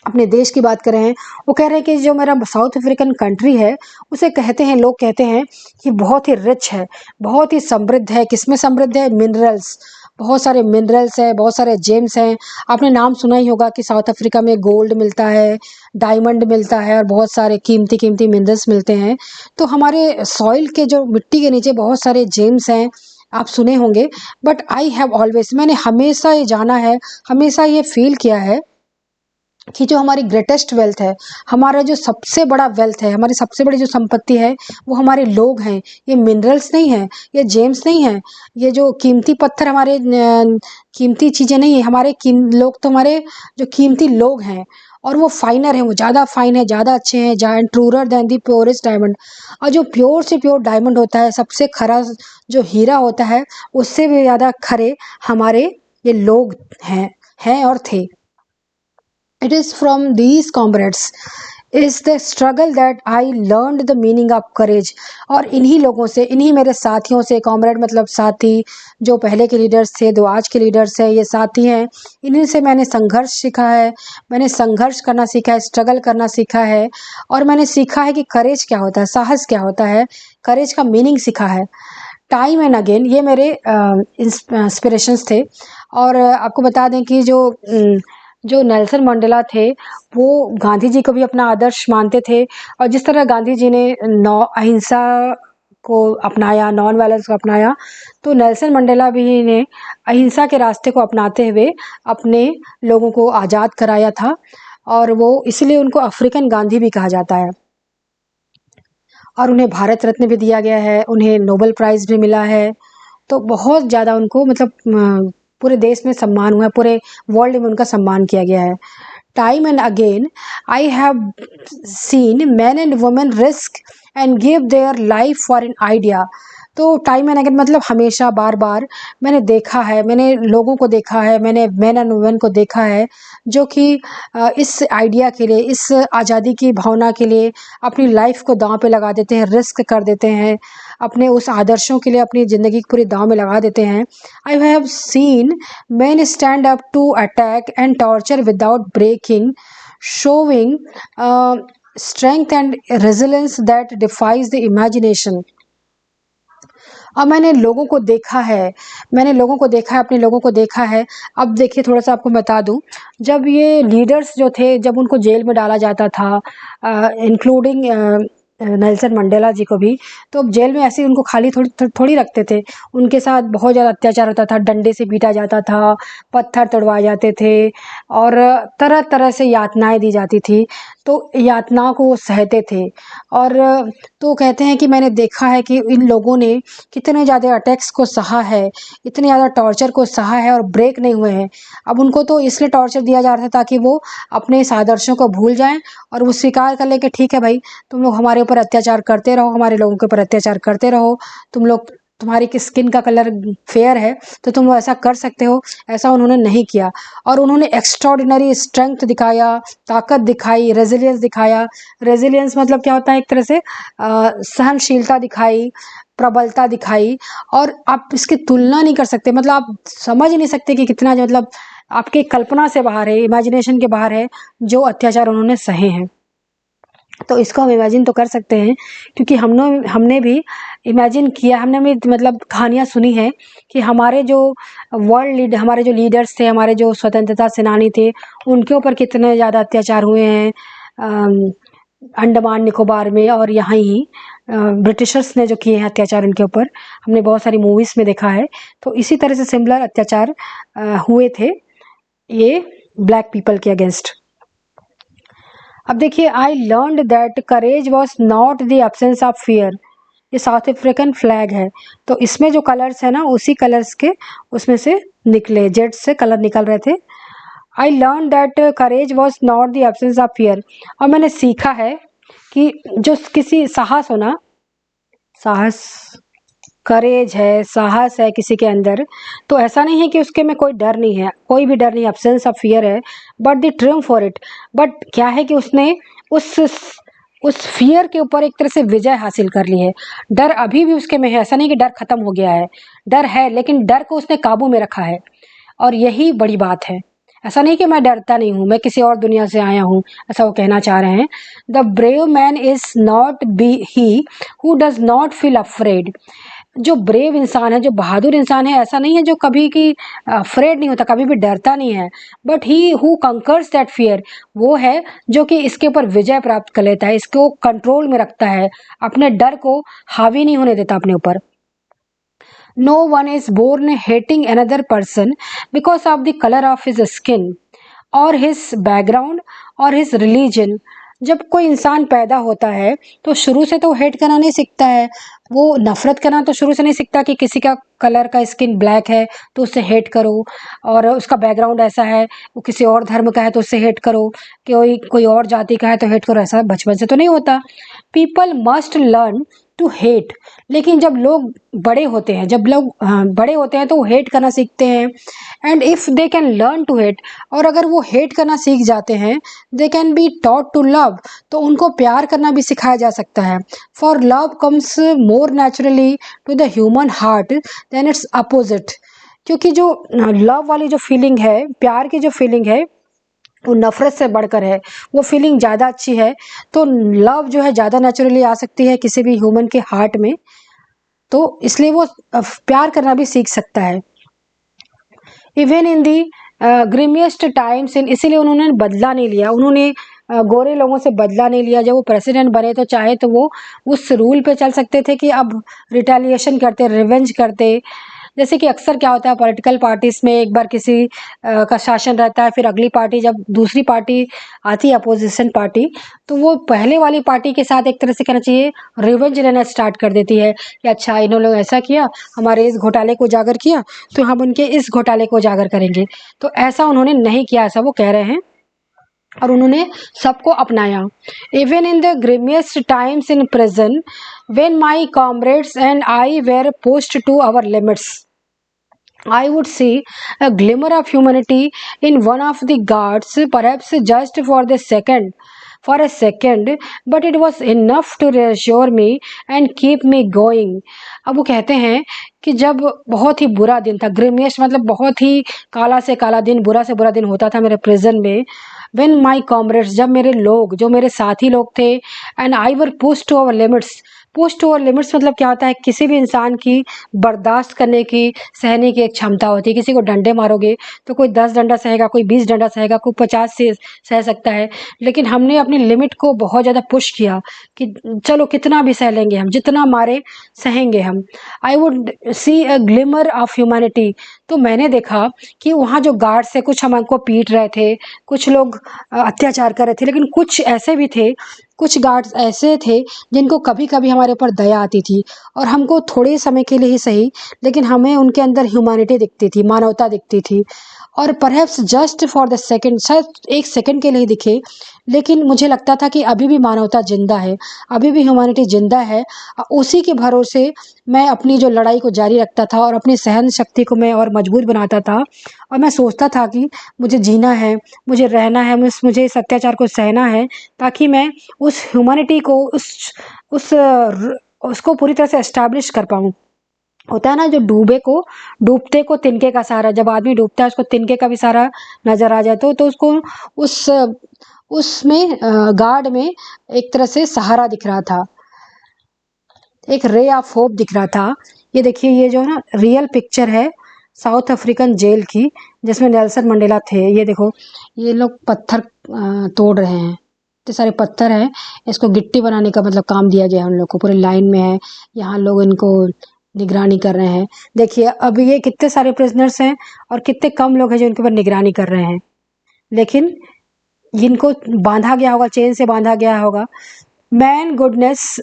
अपने देश की बात कर रहे हैं। वो कह रहे हैं कि जो मेरा साउथ अफ्रीकन कंट्री है, उसे लोग कहते हैं कि बहुत ही रिच है, बहुत ही समृद्ध है। किसमें समृद्ध है? मिनरल्स, बहुत सारे मिनरल्स हैं, बहुत सारे जेम्स हैं। आपने नाम सुना ही होगा कि साउथ अफ्रीका में गोल्ड मिलता है, डायमंड मिलता है और बहुत सारे कीमती कीमती मिनरल्स मिलते हैं। तो हमारे सॉइल के जो मिट्टी के नीचे बहुत सारे जेम्स हैं, आप सुने होंगे। बट आई हैव ऑलवेज, मैंने हमेशा ये जाना है, हमेशा ये फील किया है कि जो हमारी ग्रेटेस्ट वेल्थ है, हमारा जो सबसे बड़ा वेल्थ है, हमारी सबसे बड़ी जो संपत्ति है, वो हमारे लोग हैं। ये मिनरल्स नहीं है, ये जेम्स नहीं है, ये जो कीमती पत्थर हमारे कीमती चीज़ें नहीं है, हमारे लोग तो हमारे जो कीमती लोग हैं, और वो फाइनर हैं, वो ज़्यादा फाइन है, ज़्यादा अच्छे हैं, and truer than the purest diamond. और जो प्योर से प्योर डायमंड होता है, सबसे खरा जो हीरा होता है, उससे भी ज़्यादा खरे हमारे ये लोग हैं और थे। It is from these comrades is the struggle that I learned the meaning of courage। और इन्हीं लोगों से, इन्हीं मेरे साथियों से, कॉमरेड मतलब साथी, जो पहले के लीडर्स थे, जो आज के लीडर्स हैं, ये साथी हैं, इन्हीं से मैंने संघर्ष सीखा है, मैंने संघर्ष करना सीखा है, स्ट्रगल करना सीखा है, और मैंने सीखा है कि करेज क्या होता है, साहस क्या होता है, करेज का मीनिंग सीखा है। टाइम एंड अगेन ये मेरे इंस्पिरेशंस थे। और आपको बता दें कि जो नेल्सन मंडेला थे, वो गांधी जी को भी अपना आदर्श मानते थे। और जिस तरह गांधी जी ने अहिंसा को अपनाया, नॉन वायलेंस को अपनाया, तो नेल्सन मंडेला भी ने अहिंसा के रास्ते को अपनाते हुए अपने लोगों को आज़ाद कराया था। और वो इसलिए उनको अफ्रीकन गांधी भी कहा जाता है। और उन्हें भारत रत्न भी दिया गया है, उन्हें नोबेल प्राइज़ भी मिला है। तो बहुत ज़्यादा उनको मतलब पूरे देश में सम्मान हुआ है, पूरे वर्ल्ड में उनका सम्मान किया गया है। Time and again I have seen man and women risk and give their life for an idea. तो टाइम एंड अगेन मतलब हमेशा, बार बार मैंने देखा है, मैंने लोगों को देखा है, मैंने मैन एंड वुमेन को देखा है, जो कि इस आइडिया के लिए, इस आज़ादी की भावना के लिए अपनी लाइफ को दांव पे लगा देते हैं, रिस्क कर देते हैं, अपने उस आदर्शों के लिए अपनी ज़िंदगी को पूरी दांव में लगा देते हैं। I have seen man stand up to attack and torture without breaking, showing strength and resilience that defies the imagination. अब मैंने लोगों को देखा है, मैंने लोगों को देखा है, अपने लोगों को देखा है। अब देखिए, थोड़ा सा आपको बता दूं, जब ये लीडर्स जो थे, जब उनको जेल में डाला जाता था, इंक्लूडिंग नेल्सन मंडेला जी को भी, तो अब जेल में ऐसे ही उनको खाली थोड़ी रखते थे। उनके साथ बहुत ज़्यादा अत्याचार होता था, डंडे से पीटा जाता था, पत्थर तोड़वाए जाते थे, और तरह तरह से यातनाएं दी जाती थी। तो यातनाओं को वो सहते थे। और तो कहते हैं कि मैंने देखा है कि इन लोगों ने कितने ज़्यादा अटैक्स को सहा है, इतने ज़्यादा टॉर्चर को सहा है, और ब्रेक नहीं हुए हैं। अब उनको तो इसलिए टॉर्चर दिया जा रहा था ताकि वो अपने इस आदर्शों को भूल जाएं, और वो स्वीकार कर ले कि ठीक है भाई, तुम लोग हमारे ऊपर अत्याचार करते रहो, हमारे लोगों के ऊपर अत्याचार करते रहो, तुम लोग, तुम्हारी स्किन का कलर फेयर है तो तुम लोग ऐसा कर सकते हो। ऐसा उन्होंने नहीं किया, और उन्होंने एक्स्ट्राऑर्डिनरी स्ट्रेंथ दिखाया, ताकत दिखाई, रेजिलियंस दिखाया। रेजिलियंस मतलब क्या होता है, एक तरह से सहनशीलता दिखाई, प्रबलता दिखाई। और आप इसकी तुलना नहीं कर सकते, मतलब आप समझ नहीं सकते कि कितना, मतलब आपकी कल्पना से बाहर है, इमेजिनेशन के बाहर है जो अत्याचार उन्होंने सहे हैं। तो इसको हम इमेजिन तो कर सकते हैं, क्योंकि हमने भी इमेजिन किया, हमने भी मतलब कहानियाँ सुनी हैं कि हमारे जो हमारे जो लीडर्स थे, हमारे जो स्वतंत्रता सेनानी थे, उनके ऊपर कितने ज़्यादा अत्याचार हुए हैं अंडमान निकोबार में, और यहाँ ही ब्रिटिशर्स ने जो किए हैं अत्याचार उनके ऊपर, हमने बहुत सारी मूवीज़ में देखा है। तो इसी तरह से सिमिलर अत्याचार हुए थे ये ब्लैक पीपल के अगेंस्ट। अब देखिए, I learned that courage was not the absence of fear. ये साउथ अफ्रीकन फ्लैग है, तो इसमें जो कलर्स है ना, उसी कलर्स के उसमें से निकले, जेट से कलर निकल रहे थे। I learn that courage was not the absence of fear. और मैंने सीखा है कि जो किसी साहस हो ना, साहस, करेज है, साहस है किसी के अंदर, तो ऐसा नहीं है कि उसके में कोई डर नहीं है, कोई भी डर नहीं, एब्सेंस ऑफ फियर है, but the Triumph for it. But क्या है कि उसने उस फियर के ऊपर एक तरह से विजय हासिल कर ली है। डर अभी भी उसके में है, ऐसा नहीं कि डर खत्म हो गया है, डर है, लेकिन डर को उसने काबू में रखा है, और यही बड़ी बात है। ऐसा नहीं कि मैं डरता नहीं हूँ, मैं किसी और दुनिया से आया हूँ, ऐसा वो कहना चाह रहे हैं। The brave man is not be he who does not feel afraid, जो ब्रेव इंसान है, जो बहादुर इंसान है, ऐसा नहीं है जो कभी की अफ्रेड नहीं होता, कभी भी डरता नहीं है, but he who conquers that fear, वो है जो कि इसके ऊपर विजय प्राप्त कर लेता है, इसको कंट्रोल में रखता है, अपने डर को हावी नहीं होने देता अपने ऊपर। No one is born hating another person because of the colour of his skin और हिज बैकग्राउंड और हिज रिलीजन। जब कोई इंसान पैदा होता है तो शुरू से तो हेट करना नहीं सीखता है, वो नफरत करना तो शुरू से नहीं सीखता कि किसी का कलर का स्किन ब्लैक है तो उससे हेट करो, और उसका बैकग्राउंड ऐसा है, वो किसी और धर्म का है तो उससे हेट करो, कोई और जाति का है तो हेट करो, ऐसा बचपन से तो नहीं होता। People must learn to hate, लेकिन जब लोग बड़े होते हैं, जब लोग बड़े होते हैं तो वो हेट करना सीखते हैं। And if they can learn to hate, और अगर वो हेट करना सीख जाते हैं, they can be taught to love, तो उनको प्यार करना भी सिखाया जा सकता है। For love comes more naturally to the human heart than its opposite, क्योंकि जो लव वाली जो फीलिंग है, प्यार की जो फीलिंग है, वो नफरत से बढ़कर है, वो फीलिंग ज़्यादा अच्छी है। तो लव जो है ज़्यादा नेचुरली आ सकती है किसी भी ह्यूमन के हार्ट में, तो इसलिए वो प्यार करना भी सीख सकता है। इवन इन दी ग्रीमियस्ट टाइम्स, इसीलिए उन्होंने बदला नहीं लिया, उन्होंने गोरे लोगों से बदला नहीं लिया। जब वो प्रेसिडेंट बने तो चाहे तो वो उस रूल पे चल सकते थे कि अब रिटेलिएशन करते, रिवेंज करते। जैसे कि अक्सर क्या होता है पॉलिटिकल पार्टीज में, एक बार किसी का शासन रहता है, फिर अगली पार्टी, जब दूसरी पार्टी आती है अपोजिशन पार्टी, तो वो पहले वाली पार्टी के साथ एक तरह से कहना चाहिए रिवेंज लेना स्टार्ट कर देती है कि अच्छा इन्होंने ऐसा किया, हमारे इस घोटाले को उजागर किया, तो हम उनके इस घोटाले को उजागर करेंगे। तो ऐसा उन्होंने नहीं किया, ऐसा वो कह रहे हैं, और उन्होंने सबको अपनाया। Even in the grimmest times in prison when my comrades and I were pushed to our limits, I would see a glimmer of humanity in one of the guards, perhaps just for a second, but it was enough to reassure me and keep me going. अब वो कहते हैं कि जब बहुत ही बुरा दिन था, ग्रीमियस्ट मतलब बहुत ही काला से काला दिन, बुरा से बुरा दिन होता था मेरे प्रिजन में, when my comrades, जब मेरे लोग, जो मेरे साथी लोग थे, and I were pushed to our limits, push to over limits मतलब क्या होता है, किसी भी इंसान की बर्दाश्त करने की, सहने की एक क्षमता होती है। किसी को डंडे मारोगे तो कोई 10 डंडा सहेगा, कोई 20 डंडा सहेगा, कोई 50 से सह सकता है, लेकिन हमने अपनी लिमिट को बहुत ज़्यादा पुश किया कि चलो कितना भी सह लेंगे हम, जितना मारे सहेंगे हम। I would see a glimmer of humanity, तो मैंने देखा कि वहाँ जो गार्ड्स थे, कुछ हमको पीट रहे थे, कुछ लोग अत्याचार कर रहे थे, लेकिन कुछ ऐसे भी थे, कुछ गार्ड्स ऐसे थे जिनको कभी कभी हमारे ऊपर दया आती थी, और हमको थोड़े समय के लिए ही सही, लेकिन हमें उनके अंदर ह्यूमैनिटी दिखती थी, मानवता दिखती थी। और perhaps just for the second, शायद एक सेकेंड के लिए दिखे, लेकिन मुझे लगता था कि अभी भी मानवता जिंदा है, अभी भी ह्यूमैनिटी जिंदा है। उसी के भरोसे मैं अपनी जो लड़ाई को जारी रखता था और अपनी सहन शक्ति को मैं और मजबूत बनाता था, और मैं सोचता था कि मुझे जीना है, मुझे रहना है, मुझे इस अत्याचार को सहना है, ताकि मैं उस ह्यूमैनिटी को, उसको पूरी तरह से एस्टैब्लिश कर पाऊँ। होता है ना, जो डूबते को तिनके का सहारा, जब आदमी डूबता है उसको तिनके का भी सहारा नजर आ जाए, तो उसको उसमें गार्ड में एक तरह से सहारा दिख रहा था, एक रे ऑफ होप दिख रहा था। ये देखिए, ये जो है ना रियल पिक्चर है साउथ अफ्रीकन जेल की, जिसमें नेल्सन मंडेला थे। ये देखो, ये लोग पत्थर तोड़ रहे हैं, इतने सारे पत्थर हैं, इसको गिट्टी बनाने का मतलब काम दिया गया है उन लोग को, पूरे लाइन में है, यहाँ लोग इनको निगरानी कर रहे हैं। देखिए अब ये कितने सारे प्रिजनर्स हैं और कितने कम लोग हैं जो इनके ऊपर निगरानी कर रहे हैं, लेकिन इनको बांधा गया होगा, चेन से बांधा गया होगा। मैन गुडनेस,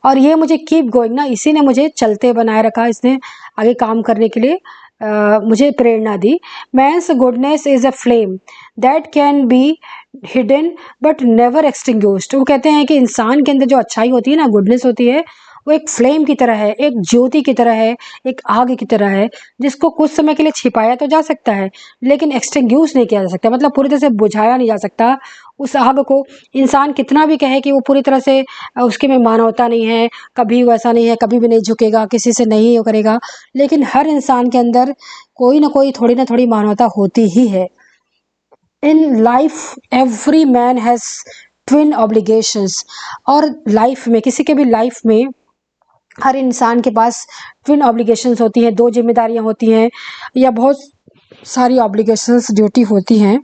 और ये मुझे कीप गोइंग ना, इसी ने मुझे चलते बनाए रखा, इसने आगे काम करने के लिए मुझे प्रेरणा दी। Man's goodness is a flame that can be hidden but never extinguished. वो कहते हैं कि इंसान के अंदर जो अच्छाई होती है ना, गुडनेस होती है, वो एक फ्लेम की तरह है, एक ज्योति की तरह है, एक आग की तरह है, जिसको कुछ समय के लिए छिपाया तो जा सकता है, लेकिन एक्सटिंग्विश नहीं किया जा सकता, मतलब पूरी तरह से बुझाया नहीं जा सकता उस आग को। इंसान कितना भी कहे कि वो पूरी तरह से उसके में मानवता नहीं है, कभी वैसा नहीं है, कभी भी नहीं झुकेगा, किसी से नहीं वो करेगा, लेकिन हर इंसान के अंदर कोई ना कोई, थोड़ी ना थोड़ी मानवता होती ही है। In life every man has twin obligations, और लाइफ में, किसी के भी लाइफ में हर इंसान के पास ट्विन ऑब्लिगेशंस होती हैं, 2 जिम्मेदारियां होती हैं या बहुत सारी ऑब्लिगेशंस ड्यूटी होती हैं।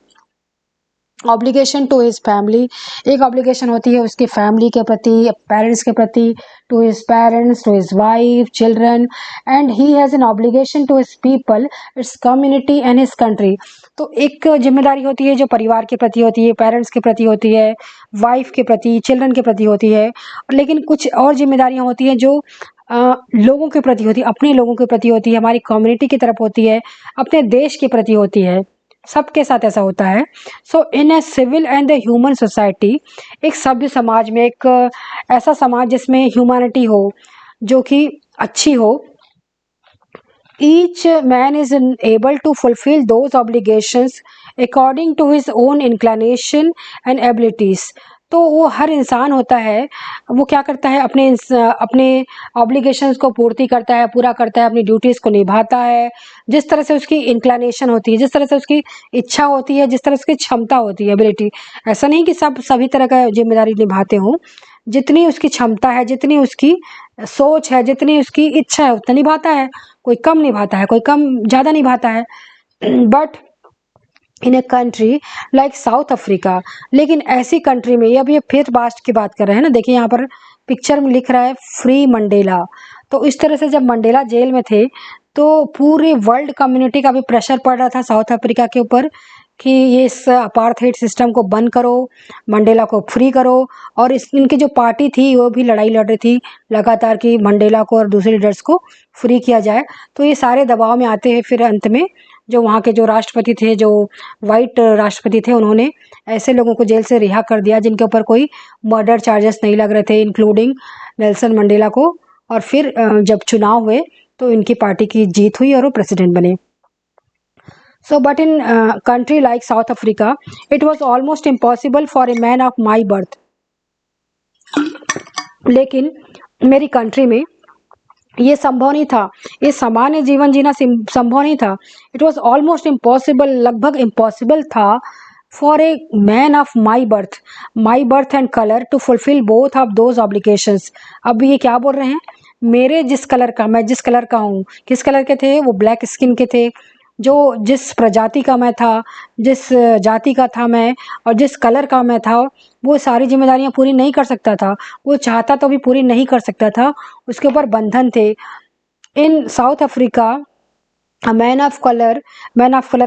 ऑब्लिगेशन टू हिज फैमिली, एक ऑब्लिगेशन होती है उसके फैमिली के प्रति, पेरेंट्स के प्रति, to his parents, to his wife, children, and he has an obligation to his people, its community and his country. तो एक जिम्मेदारी होती है जो परिवार के प्रति होती है, पेरेंट्स के प्रति होती है, वाइफ के प्रति, चिल्ड्रन के प्रति होती है, लेकिन कुछ और जिम्मेदारियां होती हैं जो लोगों के प्रति होती है, अपने लोगों के प्रति होती है, हमारी कम्युनिटी की तरफ होती है, अपने देश के प्रति होती है। सबके साथ ऐसा होता है। So in a civil and the human society, एक सभ्य समाज में, एक ऐसा समाज जिसमें ह्यूमैनिटी हो, जो कि अच्छी हो, each man is able to fulfill those obligations according to his own inclination and abilities। तो वो हर इंसान होता है, वो क्या करता है, अपने ऑब्लिगेशंस को पूर्ति करता है, पूरा करता है, अपनी ड्यूटीज़ को निभाता है जिस तरह से उसकी इंक्लिनेशन होती है, जिस तरह से उसकी इच्छा होती है, जिस तरह से उसकी क्षमता होती है, एबिलिटी। ऐसा नहीं कि सब सभी तरह का जिम्मेदारी निभाते हों, जितनी उसकी क्षमता है, जितनी उसकी सोच है, जितनी उसकी इच्छा है उतना निभाता है। कोई कम निभाता है, कोई कम ज़्यादा निभाता है। But in a country like south Africa, लेकिन ऐसी कंट्री में, ये अभी ये फिफ्थ बास्ट की बात कर रहे हैं ना, देखिए यहाँ पर पिक्चर में लिख रहा है फ्री मंडेला। तो इस तरह से जब मंडेला जेल में थे तो पूरे वर्ल्ड कम्युनिटी का भी प्रेशर पड़ रहा था साउथ अफ्रीका के ऊपर कि ये इस अपार्थाइड सिस्टम को बंद करो, मंडेला को फ्री करो। और इनकी जो पार्टी थी वो भी लड़ाई लड़ रही थी लगातार कि मंडेला को और दूसरे लीडर्स को फ्री किया जाए। तो ये सारे दबाव में आते हैं, फिर अंत में जो वहाँ के जो राष्ट्रपति थे, जो वाइट राष्ट्रपति थे, उन्होंने ऐसे लोगों को जेल से रिहा कर दिया जिनके ऊपर कोई मर्डर चार्जेस नहीं लग रहे थे, इंक्लूडिंग नेल्सन मंडेला को। और फिर जब चुनाव हुए तो इनकी पार्टी की जीत हुई और वो प्रेसिडेंट बने। So, but in country like South Africa, it was almost impossible for a man of my birth। लेकिन मेरी कंट्री में ये संभव नहीं था, ये सामान्य जीवन जीना संभव नहीं था। इट वॉज ऑलमोस्ट इम्पॉसिबल, लगभग इम्पॉसिबल था for a man of my birth and colour to fulfil both of those obligations. अब ये क्या बोल रहे हैं, मेरे जिस कलर का, मैं जिस कलर का हूँ, किस कलर के थे वो, ब्लैक स्किन के थे, जो जिस प्रजाति का मैं था, जिस जाति का था मैं, और जिस कलर का मैं था, वो सारी जिम्मेदारियां पूरी नहीं कर सकता था। वो चाहता तो भी पूरी नहीं कर सकता था, उसके ऊपर बंधन थे। In South Africa man of colour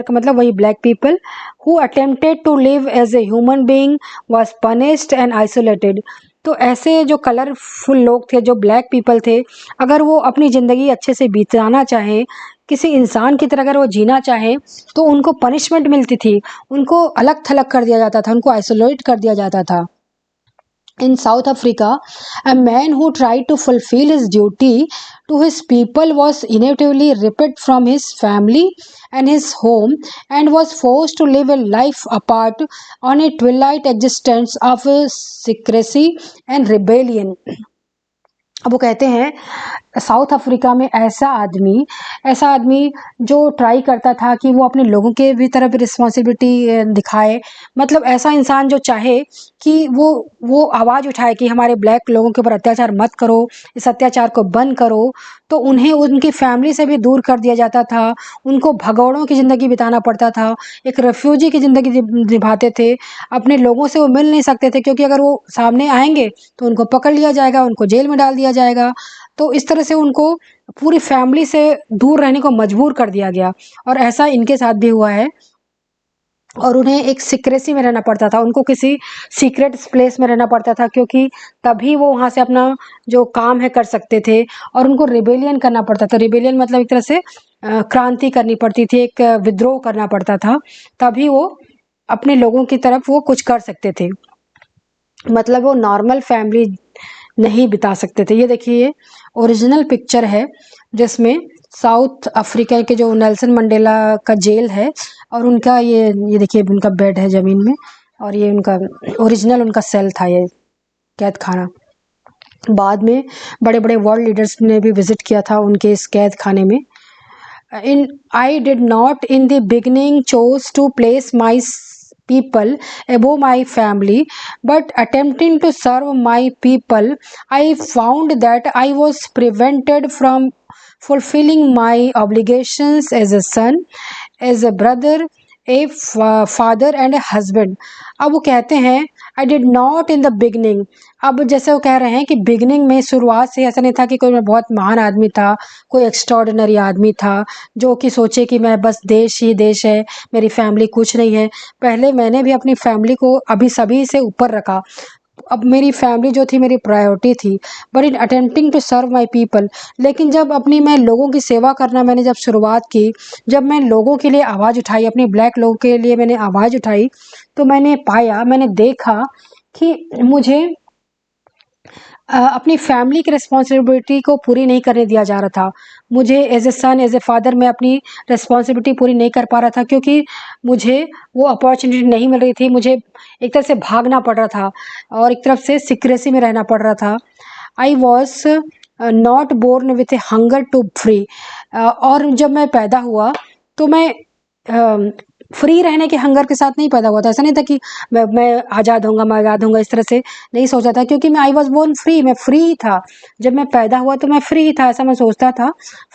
का मतलब वही black people, who attempted to live as a human being was punished and isolated. तो ऐसे जो कलरफुल लोग थे, जो ब्लैक पीपल थे, अगर वो अपनी ज़िंदगी अच्छे से बिताना चाहें, किसी इंसान की तरह अगर वो जीना चाहें, तो उनको पनिशमेंट मिलती थी, उनको अलग थलग कर दिया जाता था, उनको आइसोलेट कर दिया जाता था। In South Africa, a man who tried to fulfill his duty to his people was inevitably ripped from his family and his home and was forced to live a life apart on a twilight existence of secrecy and rebellion। अब वो कहते हैं south Africa में ऐसा आदमी जो try करता था कि वो अपने लोगों के भी तरफ रिस्पॉन्सिबिलिटी दिखाए, मतलब ऐसा इंसान जो चाहे कि वो आवाज़ उठाए कि हमारे ब्लैक लोगों के ऊपर अत्याचार मत करो, इस अत्याचार को बंद करो, तो उन्हें उनकी फैमिली से भी दूर कर दिया जाता था, उनको भगौड़ों की ज़िंदगी बिताना पड़ता था, एक रेफ्यूजी की ज़िंदगी निभाते थे, अपने लोगों से वो मिल नहीं सकते थे क्योंकि अगर वो सामने आएंगे तो उनको पकड़ लिया जाएगा, उनको जेल में डाल दिया जाएगा। तो इस तरह से उनको पूरी फैमिली से दूर रहने को मजबूर कर दिया गया, और ऐसा इनके साथ भी हुआ है। और उन्हें एक सीक्रेसी में रहना पड़ता था, उनको किसी सीक्रेट प्लेस में रहना पड़ता था, क्योंकि तभी वो वहाँ से अपना जो काम है कर सकते थे। और उनको रिबेलियन करना पड़ता था, रिबेलियन मतलब एक तरह से क्रांति करनी पड़ती थी, एक विद्रोह करना पड़ता था, तभी वो अपने लोगों की तरफ वो कुछ कर सकते थे, मतलब वो नॉर्मल फैमिली नहीं बिता सकते थे। ये देखिए ओरिजिनल पिक्चर है जिसमें साउथ अफ्रीका के जो नेल्सन मंडेला का जेल है, और उनका ये देखिए उनका बेड है ज़मीन में, और ये उनका ओरिजिनल उनका सेल था, ये कैद खाना। बाद में बड़े बड़े वर्ल्ड लीडर्स ने भी विज़िट किया था उनके इस कैद खाने में। I did not in the beginning chose to place my people above my family, but attempting to serve my people, I found that I was prevented from fulfilling my obligations as a son, as a brother, a father and a husband. अब वो कहते हैं I did not in the beginning. अब जैसे वो कह रहे हैं कि बिगनिंग में, शुरुआत से ऐसा नहीं था कि कोई मैं बहुत महान आदमी था, कोई एक्स्ट्रॉर्डिनरी आदमी था जो कि सोचे कि मैं बस देश ही देश है, मेरी फैमिली कुछ नहीं है। पहले मैंने भी अपनी फैमिली को अभी सभी से ऊपर रखा। अब मेरी फैमिली जो थी मेरी प्रायोरिटी थी, but in attempting to serve my people, लेकिन जब अपनी मैं लोगों की सेवा करना मैंने जब शुरुआत की, जब मैं लोगों के लिए आवाज़ उठाई, अपनी ब्लैक लोगों के लिए मैंने आवाज़ उठाई, तो मैंने पाया, मैंने देखा कि मुझे अपनी फैमिली की रिस्पॉन्सिबिलिटी को पूरी नहीं करने दिया जा रहा था। मुझे as a son, as a father मैं अपनी रिस्पॉन्सिबिलिटी पूरी नहीं कर पा रहा था, क्योंकि मुझे वो अपॉर्चुनिटी नहीं मिल रही थी। मुझे एक तरफ से भागना पड़ रहा था और एक तरफ से सीक्रेसी में रहना पड़ रहा था। I was not born with a hunger to free. और जब मैं पैदा हुआ तो मैं फ्री रहने के हंगर के साथ नहीं पैदा हुआ था। ऐसा नहीं था कि मैं आज़ाद होऊंगा, मैं आज़ाद होऊंगा, इस तरह से नहीं सोचा था, क्योंकि मैं आई वॉज बोर्न फ्री, मैं फ्री ही था। जब मैं पैदा हुआ तो मैं फ्री ही था, ऐसा मैं सोचता था।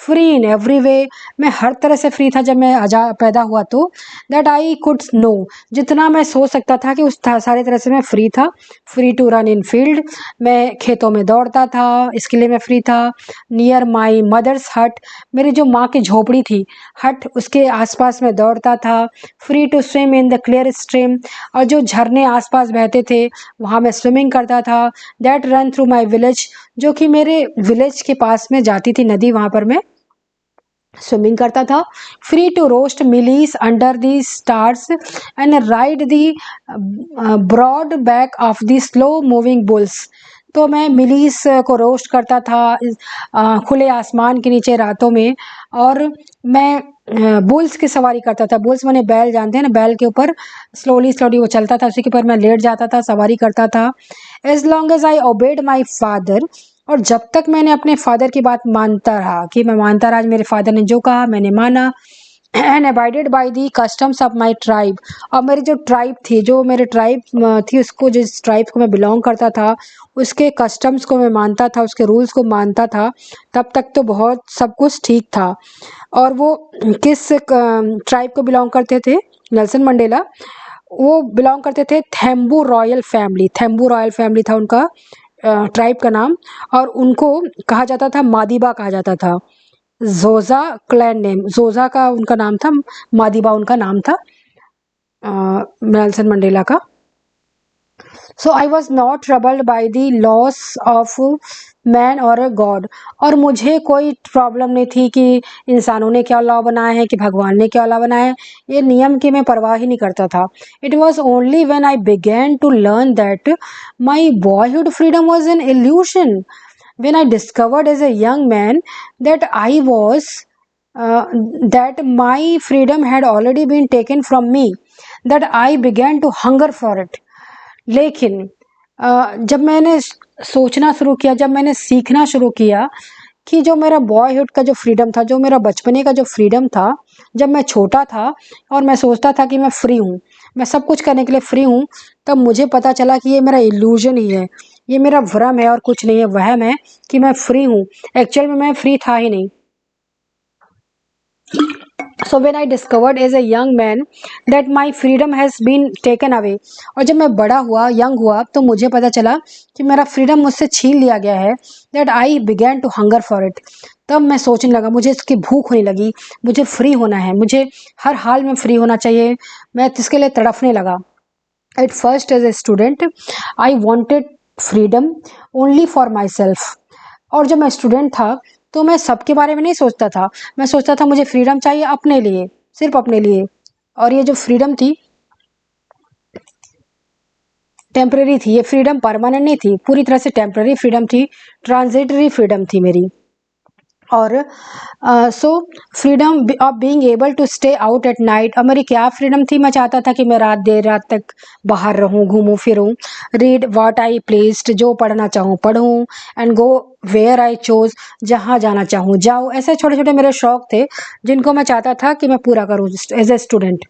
फ्री इन एवरी वे, मैं हर तरह से फ्री था जब मैं आज़ाद पैदा हुआ। तो दैट आई कुड नो, जितना मैं सोच सकता था कि उस सारे तरह से मैं फ्री था। Free to run in field, मैं खेतों में दौड़ता था, इसके लिए मैं फ्री था। नियर माई मदर्स हट, मेरी जो माँ की झोपड़ी थी, हट, उसके आसपास मैं दौड़ता था। Free to swim in the clear stream, और जो झरने आसपास बहते थे वहाँ मैं स्विमिंग करता था। That run through my village, जो कि मेरे विलेज के पास में जाती थी नदी, वहाँ पर मैं स्विमिंग करता था। Free to roast mealies under the stars and ride the broad back of the slow moving bulls, तो मैं मिलीस को रोस्ट करता था खुले आसमान के नीचे रातों में, और मैं बुल्स की सवारी करता था। बुल्स मैंने बैल जानते हैं ना, बैल के ऊपर स्लोली स्लोली वो चलता था, उसी के ऊपर मैं लेट जाता था, सवारी करता था। As long as I obeyed my father, और जब तक मैंने अपने फादर की बात मानता रहा, कि मैं मानता रहा, मेरे फादर ने जो कहा मैंने माना। And abided by the customs of my tribe, और मेरी जो ट्राइब थी, जो मेरे ट्राइब थी, उसको, जिस ट्राइब को मैं बिलोंग करता था, उसके कस्टम्स को मैं मानता था, उसके रूल्स को मानता था, तब तक तो बहुत सब कुछ ठीक था। और वो किस ट्राइब को बिलोंग करते थे? नेल्सन मंडेला वो बिलोंग करते थे थेम्बू रॉयल फैमिली। थेम्बू रॉयल फैमिली था उनका ट्राइब का नाम, और उनको कहा जाता था मादिबा कहा जाता था। जोजा क्लैन नेम, जोजा का उनका नाम था, मादिबा उनका नाम था नेल्सन मंडेला का। So I was not troubled by the loss of man or a God, और मुझे कोई प्रॉब्लम नहीं थी कि इंसानों ने क्या लॉ बनाया है, कि भगवान ने क्या लॉ बनाया है, ये नियम की मैं परवाह ही नहीं करता था। It was only when I began to learn that my boyhood freedom was an illusion, when I discovered as a young man that I was that my freedom had already been taken from me, that I began to hunger for it. लेकिन जब मैंने सोचना शुरू किया, जब मैंने सीखना शुरू किया कि जो मेरा बॉयहुड का जो फ्रीडम था, जो मेरा बचपने का जो फ्रीडम था, जब मैं छोटा था और मैं सोचता था कि मैं फ्री हूँ, मैं सब कुछ करने के लिए फ्री हूँ, तब मुझे पता चला कि ये मेरा इल्यूजन ही है, ये मेरा भ्रम है और कुछ नहीं है, वहम है कि मैं फ्री हूँ। एक्चुअल में मैं फ्री था ही नहीं। So when I discovered as a young man that my freedom has been taken away, और जब मैं बड़ा हुआ, यंग हुआ, तो मुझे पता चला कि मेरा फ्रीडम मुझसे छीन लिया गया है। That I began to hunger for it, तब मैं सोचने लगा, मुझे इसकी भूख होने लगी, मुझे फ्री होना है, मुझे हर हाल में फ्री होना चाहिए, मैं इसके लिए तड़फने लगा। At first as a student I wanted freedom only for myself, और जब मैं स्टूडेंट था तो मैं सबके बारे में नहीं सोचता था, मैं सोचता था मुझे फ्रीडम चाहिए अपने लिए, सिर्फ अपने लिए। और ये जो फ्रीडम थी टेम्परेरी थी, ये फ्रीडम परमानेंट नहीं थी, पूरी तरह से टेम्परेरी फ्रीडम थी, ट्रांजिटरी फ्रीडम थी मेरी। और so freedom of being able to stay out at night, और मेरी क्या फ्रीडम थी, मैं चाहता था कि मैं देर रात तक बाहर रहूं, घूमूं फिरूं, रीड व्हाट आई प्लेस्ड, जो पढ़ना चाहूँ पढ़ूं, and go where I chose, जहाँ जाना चाहूँ जाऊँ। ऐसे छोटे छोटे मेरे शौक थे जिनको मैं चाहता था कि मैं पूरा करूँ as a student.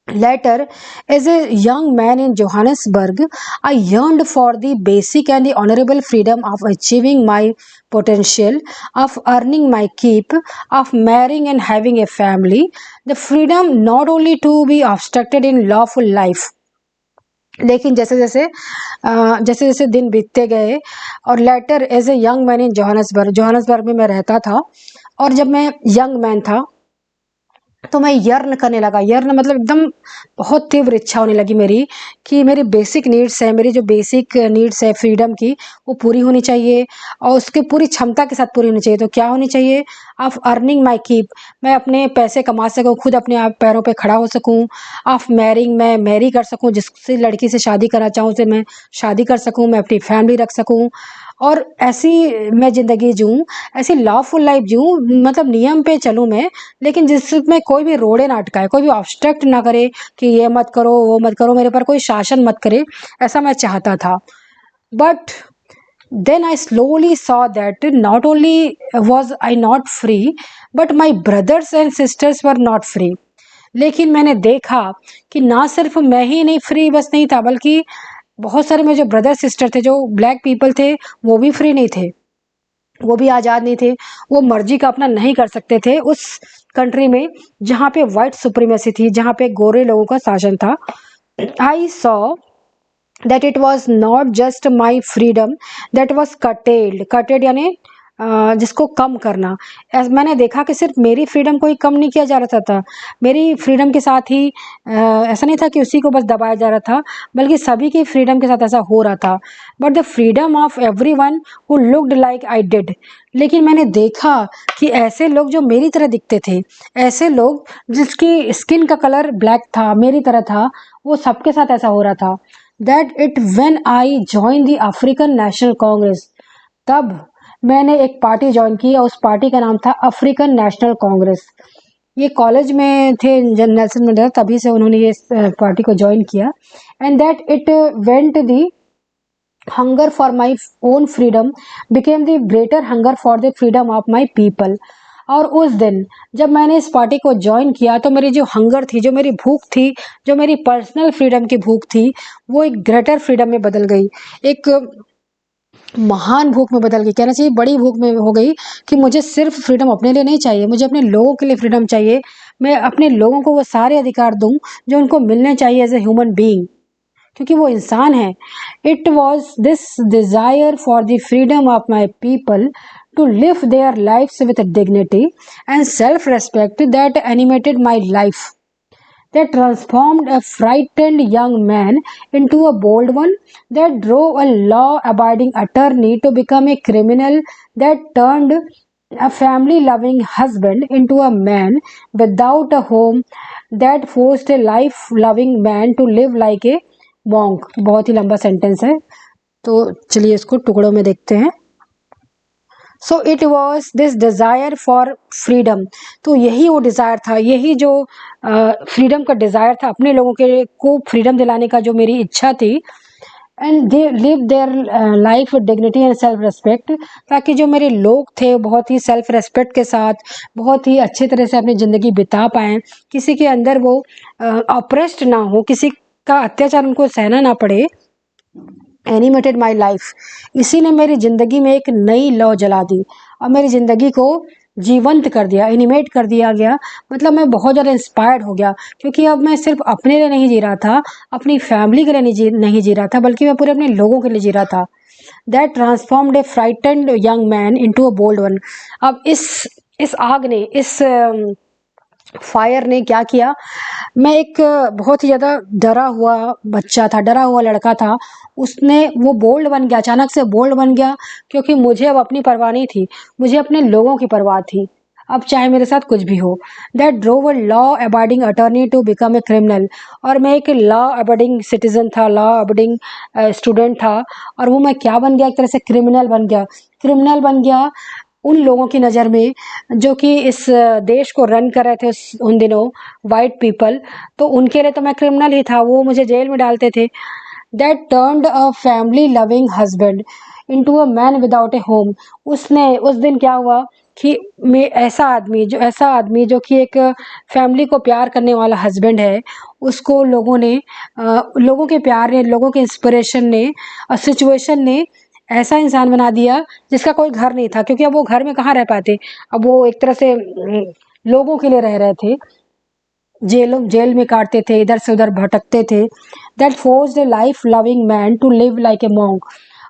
Later, as a young man in Johannesburg, I yearned for the basic and the honorable freedom of achieving my potential, of earning my keep, of marrying and having a family. The freedom not only to be obstructed in lawful life, लेकिन जैसे जैसे दिन बीतते गए और later as a young man in Johannesburg में मैं रहता था। और जब मैं यंग मैन था तो मैं यर्न करने लगा। यर्न मतलब एकदम बहुत तीव्र इच्छा होने लगी मेरी कि मेरी बेसिक नीड्स है, मेरी जो बेसिक नीड्स है फ्रीडम की, वो पूरी होनी चाहिए और उसके पूरी क्षमता के साथ पूरी होनी चाहिए। तो क्या होनी चाहिए? ऑफ अर्निंग माई कीप, मैं अपने पैसे कमा सकूँ, खुद अपने आप पैरों पे खड़ा हो सकूँ। ऑफ मैरिंग, मैं मैरी कर सकूँ, जिससे लड़की से शादी करना चाहूँ उसे मैं शादी कर सकूँ, मैं अपनी फैमिली रख सकूँ और ऐसी मैं ज़िंदगी जीऊँ, ऐसी लॉफुल लाइफ जीऊँ, मतलब नियम पे चलूँ मैं, लेकिन जिसमें कोई भी रोड़े ना अटकाए, कोई भी ऑब्स्ट्रक्ट ना करे कि ये मत करो, वो मत करो, मेरे पर कोई शासन मत करे, ऐसा मैं चाहता था। But then I slowly saw that not only was I not free, but my brothers and sisters were not free. लेकिन मैंने देखा कि ना सिर्फ मैं ही नहीं फ्री बस नहीं था, बल्कि बहुत सारे मेरे जो ब्रदर सिस्टर थे, जो ब्लैक पीपल थे, वो भी फ्री नहीं थे, वो भी आज़ाद नहीं थे, वो मर्जी का अपना नहीं कर सकते थे उस कंट्री में जहाँ पे वाइट सुप्रीमेसी थी, जहाँ पे गोरे लोगों का शासन था। I saw that it was not just my freedom that was curtailed यानी जिसको कम करना। मैंने देखा कि सिर्फ मेरी फ्रीडम को ही कम नहीं किया जा रहा था, मेरी फ्रीडम के साथ ही ऐसा नहीं था कि उसी को बस दबाया जा रहा था, बल्कि सभी की फ्रीडम के साथ ऐसा हो रहा था। But the freedom of everyone who looked like I did, लेकिन मैंने देखा कि ऐसे लोग जो मेरी तरह दिखते थे, ऐसे लोग जिसकी स्किन का कलर ब्लैक था, मेरी तरह था, वो सबके साथ ऐसा हो रहा था। That it when I join the African national Congress, तब मैंने एक पार्टी ज्वाइन की और उस पार्टी का नाम था अफ्रीकन नेशनल कांग्रेस। ये कॉलेज में थे नेल्सन मंडेला, तभी से उन्होंने ये पार्टी को ज्वाइन किया। And that it went the hunger for my own freedom became the greater hunger for the freedom of my people. और उस दिन जब मैंने इस पार्टी को ज्वाइन किया तो मेरी जो हंगर थी, जो मेरी भूख थी, जो मेरी पर्सनल फ्रीडम की भूख थी, वो एक ग्रेटर फ्रीडम में बदल गई, एक महान भूख में बदल गई, कहना चाहिए बड़ी भूख में हो गई कि मुझे सिर्फ फ्रीडम अपने लिए नहीं चाहिए, मुझे अपने लोगों के लिए फ्रीडम चाहिए। मैं अपने लोगों को वो सारे अधिकार दूं जो उनको मिलने चाहिए एज ए ह्यूमन बीइंग, क्योंकि वो इंसान है। It was this desire for the freedom of my people to live their lives with dignity and self respect that animated my life, that transformed a frightened young man into a bold one, that drove a law-abiding attorney to become a criminal, that turned a family-loving husband into a man without a home, that forced a life-loving man to live like a monk। बहुत ही लंबा sentence है, तो चलिए इसको टुकड़ों में देखते हैं। So it was this desire for freedom, तो यही वो डिज़ायर था, यही जो फ्रीडम का डिज़ायर था, अपने लोगों के को फ्रीडम दिलाने का जो मेरी इच्छा थी। And they live their life with dignity and self respect, ताकि जो मेरे लोग थे बहुत ही सेल्फ रेस्पेक्ट के साथ बहुत ही अच्छे तरह से अपनी ज़िंदगी बिता पाएँ, किसी के अंदर वो ऑप्रेस्ड ना हो, किसी का अत्याचार उनको सहना ना पड़े। एनिमेटेड माई लाइफ, इसी ने मेरी ज़िंदगी में एक नई लौ जला दी और मेरी ज़िंदगी को जीवंत कर दिया, एनिमेट कर दिया गया। मतलब मैं बहुत ज़्यादा इंस्पायर्ड हो गया, क्योंकि अब मैं सिर्फ अपने लिए नहीं जी रहा था, अपनी फैमिली के लिए नहीं जी रहा था, बल्कि मैं पूरे अपने लोगों के लिए जी रहा था। That transformed a frightened young man into a bold one. अब इस आग ने, इस फायर ने क्या किया, मैं एक बहुत ही ज़्यादा डरा हुआ बच्चा था, डरा हुआ लड़का था, उसने वो बोल्ड बन गया, अचानक से बोल्ड बन गया, क्योंकि मुझे अब अपनी परवाह नहीं थी, मुझे अपने लोगों की परवाह थी, अब चाहे मेरे साथ कुछ भी हो। That drove a law abiding attorney to become a criminal, और मैं एक लॉ अबाइडिंग सिटीजन था, लॉ अबाइडिंग स्टूडेंट था, और वो मैं क्या बन गया, एक तरह से क्रिमिनल बन गया। क्रिमिनल बन गया उन लोगों की नज़र में जो कि इस देश को रन कर रहे थे उन दिनों, वाइट पीपल, तो उनके लिए तो मैं क्रिमिनल ही था, वो मुझे जेल में डालते थे। That turned a family loving husband into a man without A home, उसने उस दिन क्या हुआ कि मैं ऐसा आदमी जो कि एक फैमिली को प्यार करने वाला हस्बैंड है, उसको लोगों के प्यार ने, लोगों के इंस्पिरेशन ने और सिचुएशन ने ऐसा इंसान बना दिया जिसका कोई घर नहीं था, क्योंकि अब वो घर में कहाँ रह पाते। अब वो एक तरह से लोगों के लिए रह रहे थे, जेल में काटते थे, इधर से उधर भटकते थे। That forced a life loving man to live like a monk.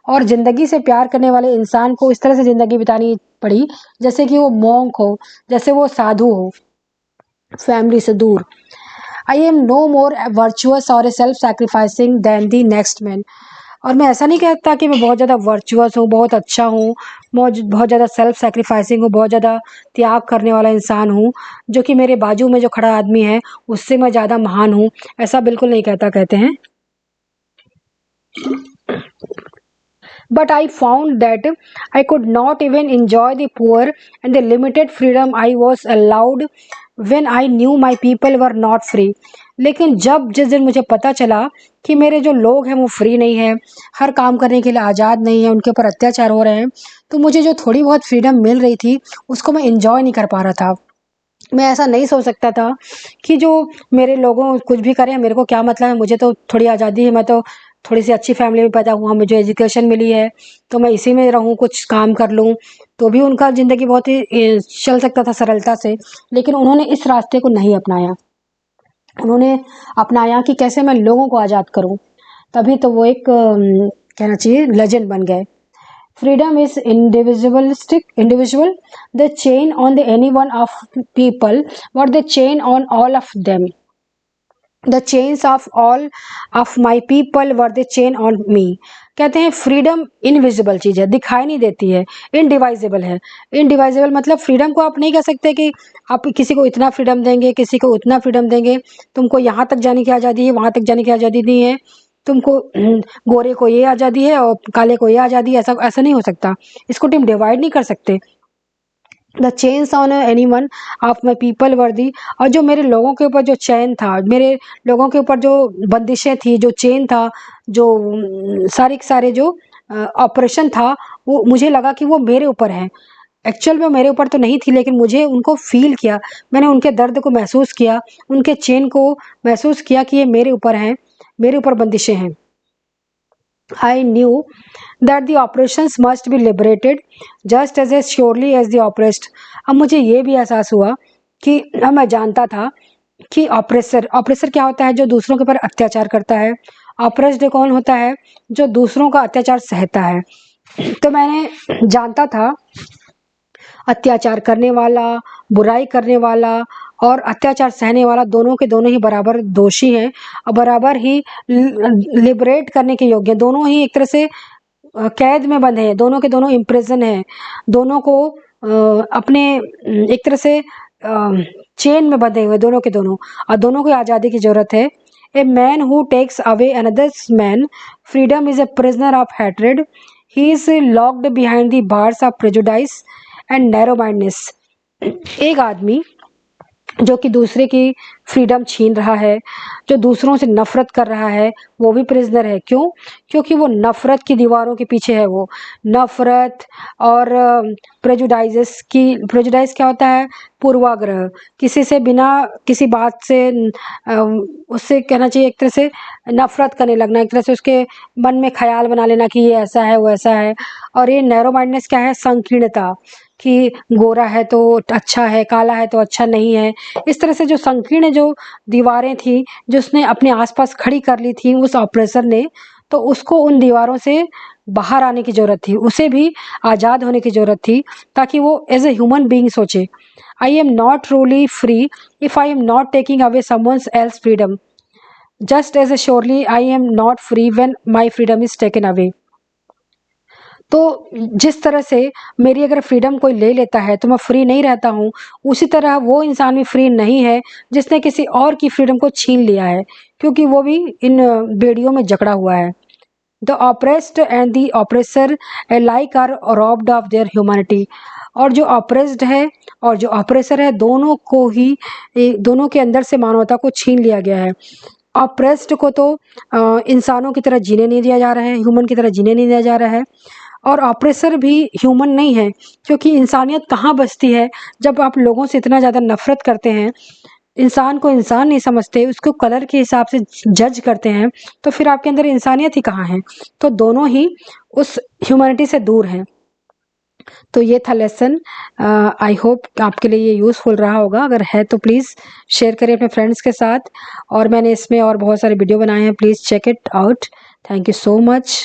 और ज़िंदगी से प्यार करने वाले इंसान को इस तरह से ज़िंदगी बितानी पड़ी जैसे कि वो मॉन्क हो, जैसे वो साधु हो, फैमिली से दूर। I am no more virtuous or self sacrificing than the next man. और मैं ऐसा नहीं कहता कि मैं बहुत ज़्यादा वर्चुअस हूँ, बहुत अच्छा हूँ, बहुत ज़्यादा सेल्फ सैक्रिफाइसिंग हूँ, बहुत ज़्यादा त्याग करने वाला इंसान हूँ, जो कि मेरे बाजू में जो खड़ा आदमी है उससे मैं ज़्यादा महान हूँ, ऐसा बिल्कुल नहीं कहते हैं। But I found that I could not even enjoy the poor and the limited freedom I was allowed when I knew my people were not free. लेकिन जिस दिन मुझे पता चला कि मेरे जो लोग हैं वो फ्री नहीं है, हर काम करने के लिए आज़ाद नहीं है, उनके ऊपर अत्याचार हो रहे हैं, तो मुझे जो थोड़ी बहुत फ्रीडम मिल रही थी उसको मैं इंजॉय नहीं कर पा रहा था। मैं ऐसा नहीं सोच सकता था कि जो मेरे लोगों कुछ भी करें, मेरे को क्या मतलब है, मुझे तो थोड़ी आज़ादी है, मैं तो थोड़ी सी अच्छी फैमिली में पैदा हुआ, मुझे एजुकेशन मिली है, तो मैं इसी में रहूं, कुछ काम कर लूं, तो भी उनका ज़िंदगी बहुत ही चल सकता था सरलता से। लेकिन उन्होंने इस रास्ते को नहीं अपनाया। उन्होंने अपनाया कि कैसे मैं लोगों को आज़ाद करूं, तभी तो वो एक कहना चाहिए लेजेंड बन गए। Freedom is individual. They chain on the any one of people, what they chain on all of them. The chains of all of my people were the chain on me. कहते हैं freedom invisible चीज़ है, दिखाई नहीं देती है, indivisible है। Indivisible मतलब freedom को आप नहीं कह सकते कि आप किसी को इतना फ्रीडम देंगे, किसी को उतना फ्रीडम देंगे, तुमको यहाँ तक जाने की आज़ादी है, वहाँ तक जाने की आज़ादी नहीं है, तुमको गोरे को ये आज़ादी है और काले को ये आज़ादी है, ऐसा ऐसा नहीं हो सकता। इसको तुम डिवाइड नहीं कर सकते। The chains on any one of my people वर्दी। और जो मेरे लोगों के ऊपर जो चैन था, मेरे लोगों के ऊपर जो बंदिशें थी, जो चेन था, जो सारे जो ऑपरेशन था, वो मुझे लगा कि वो मेरे ऊपर है। एक्चुअल में मेरे ऊपर तो नहीं थी, लेकिन मुझे उनको फील किया, मैंने उनके दर्द को महसूस किया, उनके चेन को महसूस किया कि ये मेरे ऊपर हैं, मेरे ऊपर बंदिशें हैं। I knew that the operations must be liberated just as surely as the oppressed. अब मुझे ये भी एहसास हुआ कि मैं जानता था कि ऑपरेसर क्या होता है, जो दूसरों के ऊपर अत्याचार करता है। ऑपरेस्ड कौन होता है, जो दूसरों का अत्याचार सहता है। तो मैंने जानता था अत्याचार करने वाला, बुराई करने वाला और अत्याचार सहने वाला दोनों के दोनों ही बराबर दोषी हैं और बराबर ही लिबरेट करने के योग्य हैं। दोनों ही एक तरह से कैद में बंधे हैं, दोनों के दोनों इम्प्रिजन हैं, दोनों को अपने एक तरह से चेन में बंधे हुए दोनों के दोनों, और दोनों को आज़ादी की ज़रूरत है। A man who takes away another's man freedom is a prisoner of hatred. He is locked behind the bars of prejudice and narrow mindedness. एक आदमी जो कि दूसरे की फ्रीडम छीन रहा है, जो दूसरों से नफरत कर रहा है, वो भी प्रिजनर है। क्यों? क्योंकि वो नफरत की दीवारों के पीछे है। वो नफरत और प्रेजुडाइज क्या होता है? पूर्वाग्रह, किसी से बिना किसी बात से उससे कहना चाहिए एक तरह से नफरत करने लगना, एक तरह से उसके मन में ख्याल बना लेना कि ये ऐसा है, वो ऐसा है। और ये नैरो माइंडनेस क्या है? संकीर्णता, कि गोरा है तो अच्छा है, काला है तो अच्छा नहीं है। इस तरह से जो संकीर्ण जो दीवारें थी, जो उसने अपने आसपास खड़ी कर ली थी उस ऑपरेसर ने, तो उसको उन दीवारों से बाहर आने की ज़रूरत थी, उसे भी आज़ाद होने की ज़रूरत थी, ताकि वो एज ए ह्यूमन बीइंग सोचे, I am not truly free if I am not taking away someone's else freedom, just as a surely I am not free when my freedom is taken away. तो जिस तरह से मेरी अगर freedom कोई ले लेता है तो मैं फ्री नहीं रहता हूँ, उसी तरह वो इंसान भी फ्री नहीं है जिसने किसी और की फ्रीडम को छीन लिया है, क्योंकि वो भी इन बेड़ियों में जकड़ा हुआ है। The oppressed and the oppressor like are robbed of their humanity. और जो ऑपरेस्ड है और जो ऑपरेसर है, दोनों को ही दोनों के अंदर से मानवता को छीन लिया गया है। ऑपरेस्ड को तो इंसानों की तरह जीने नहीं दिया जा रहा है, ह्यूमन की तरह जीने नहीं दिया जा रहा है, और ऑप्रेसर भी ह्यूमन नहीं है, क्योंकि इंसानियत कहाँ बचती है जब आप लोगों से इतना ज़्यादा नफ़रत करते हैं, इंसान को इंसान नहीं समझते, उसको कलर के हिसाब से जज करते हैं, तो फिर आपके अंदर इंसानियत ही कहाँ है। तो दोनों ही उस ह्यूमैनिटी से दूर हैं। तो ये था लेसन। आई होप आपके लिए ये यूज़फुल रहा होगा। अगर है तो प्लीज़ शेयर करें अपने फ्रेंड्स के साथ, और मैंने इसमें और बहुत सारे वीडियो बनाए हैं, please check it out. Thank you so much.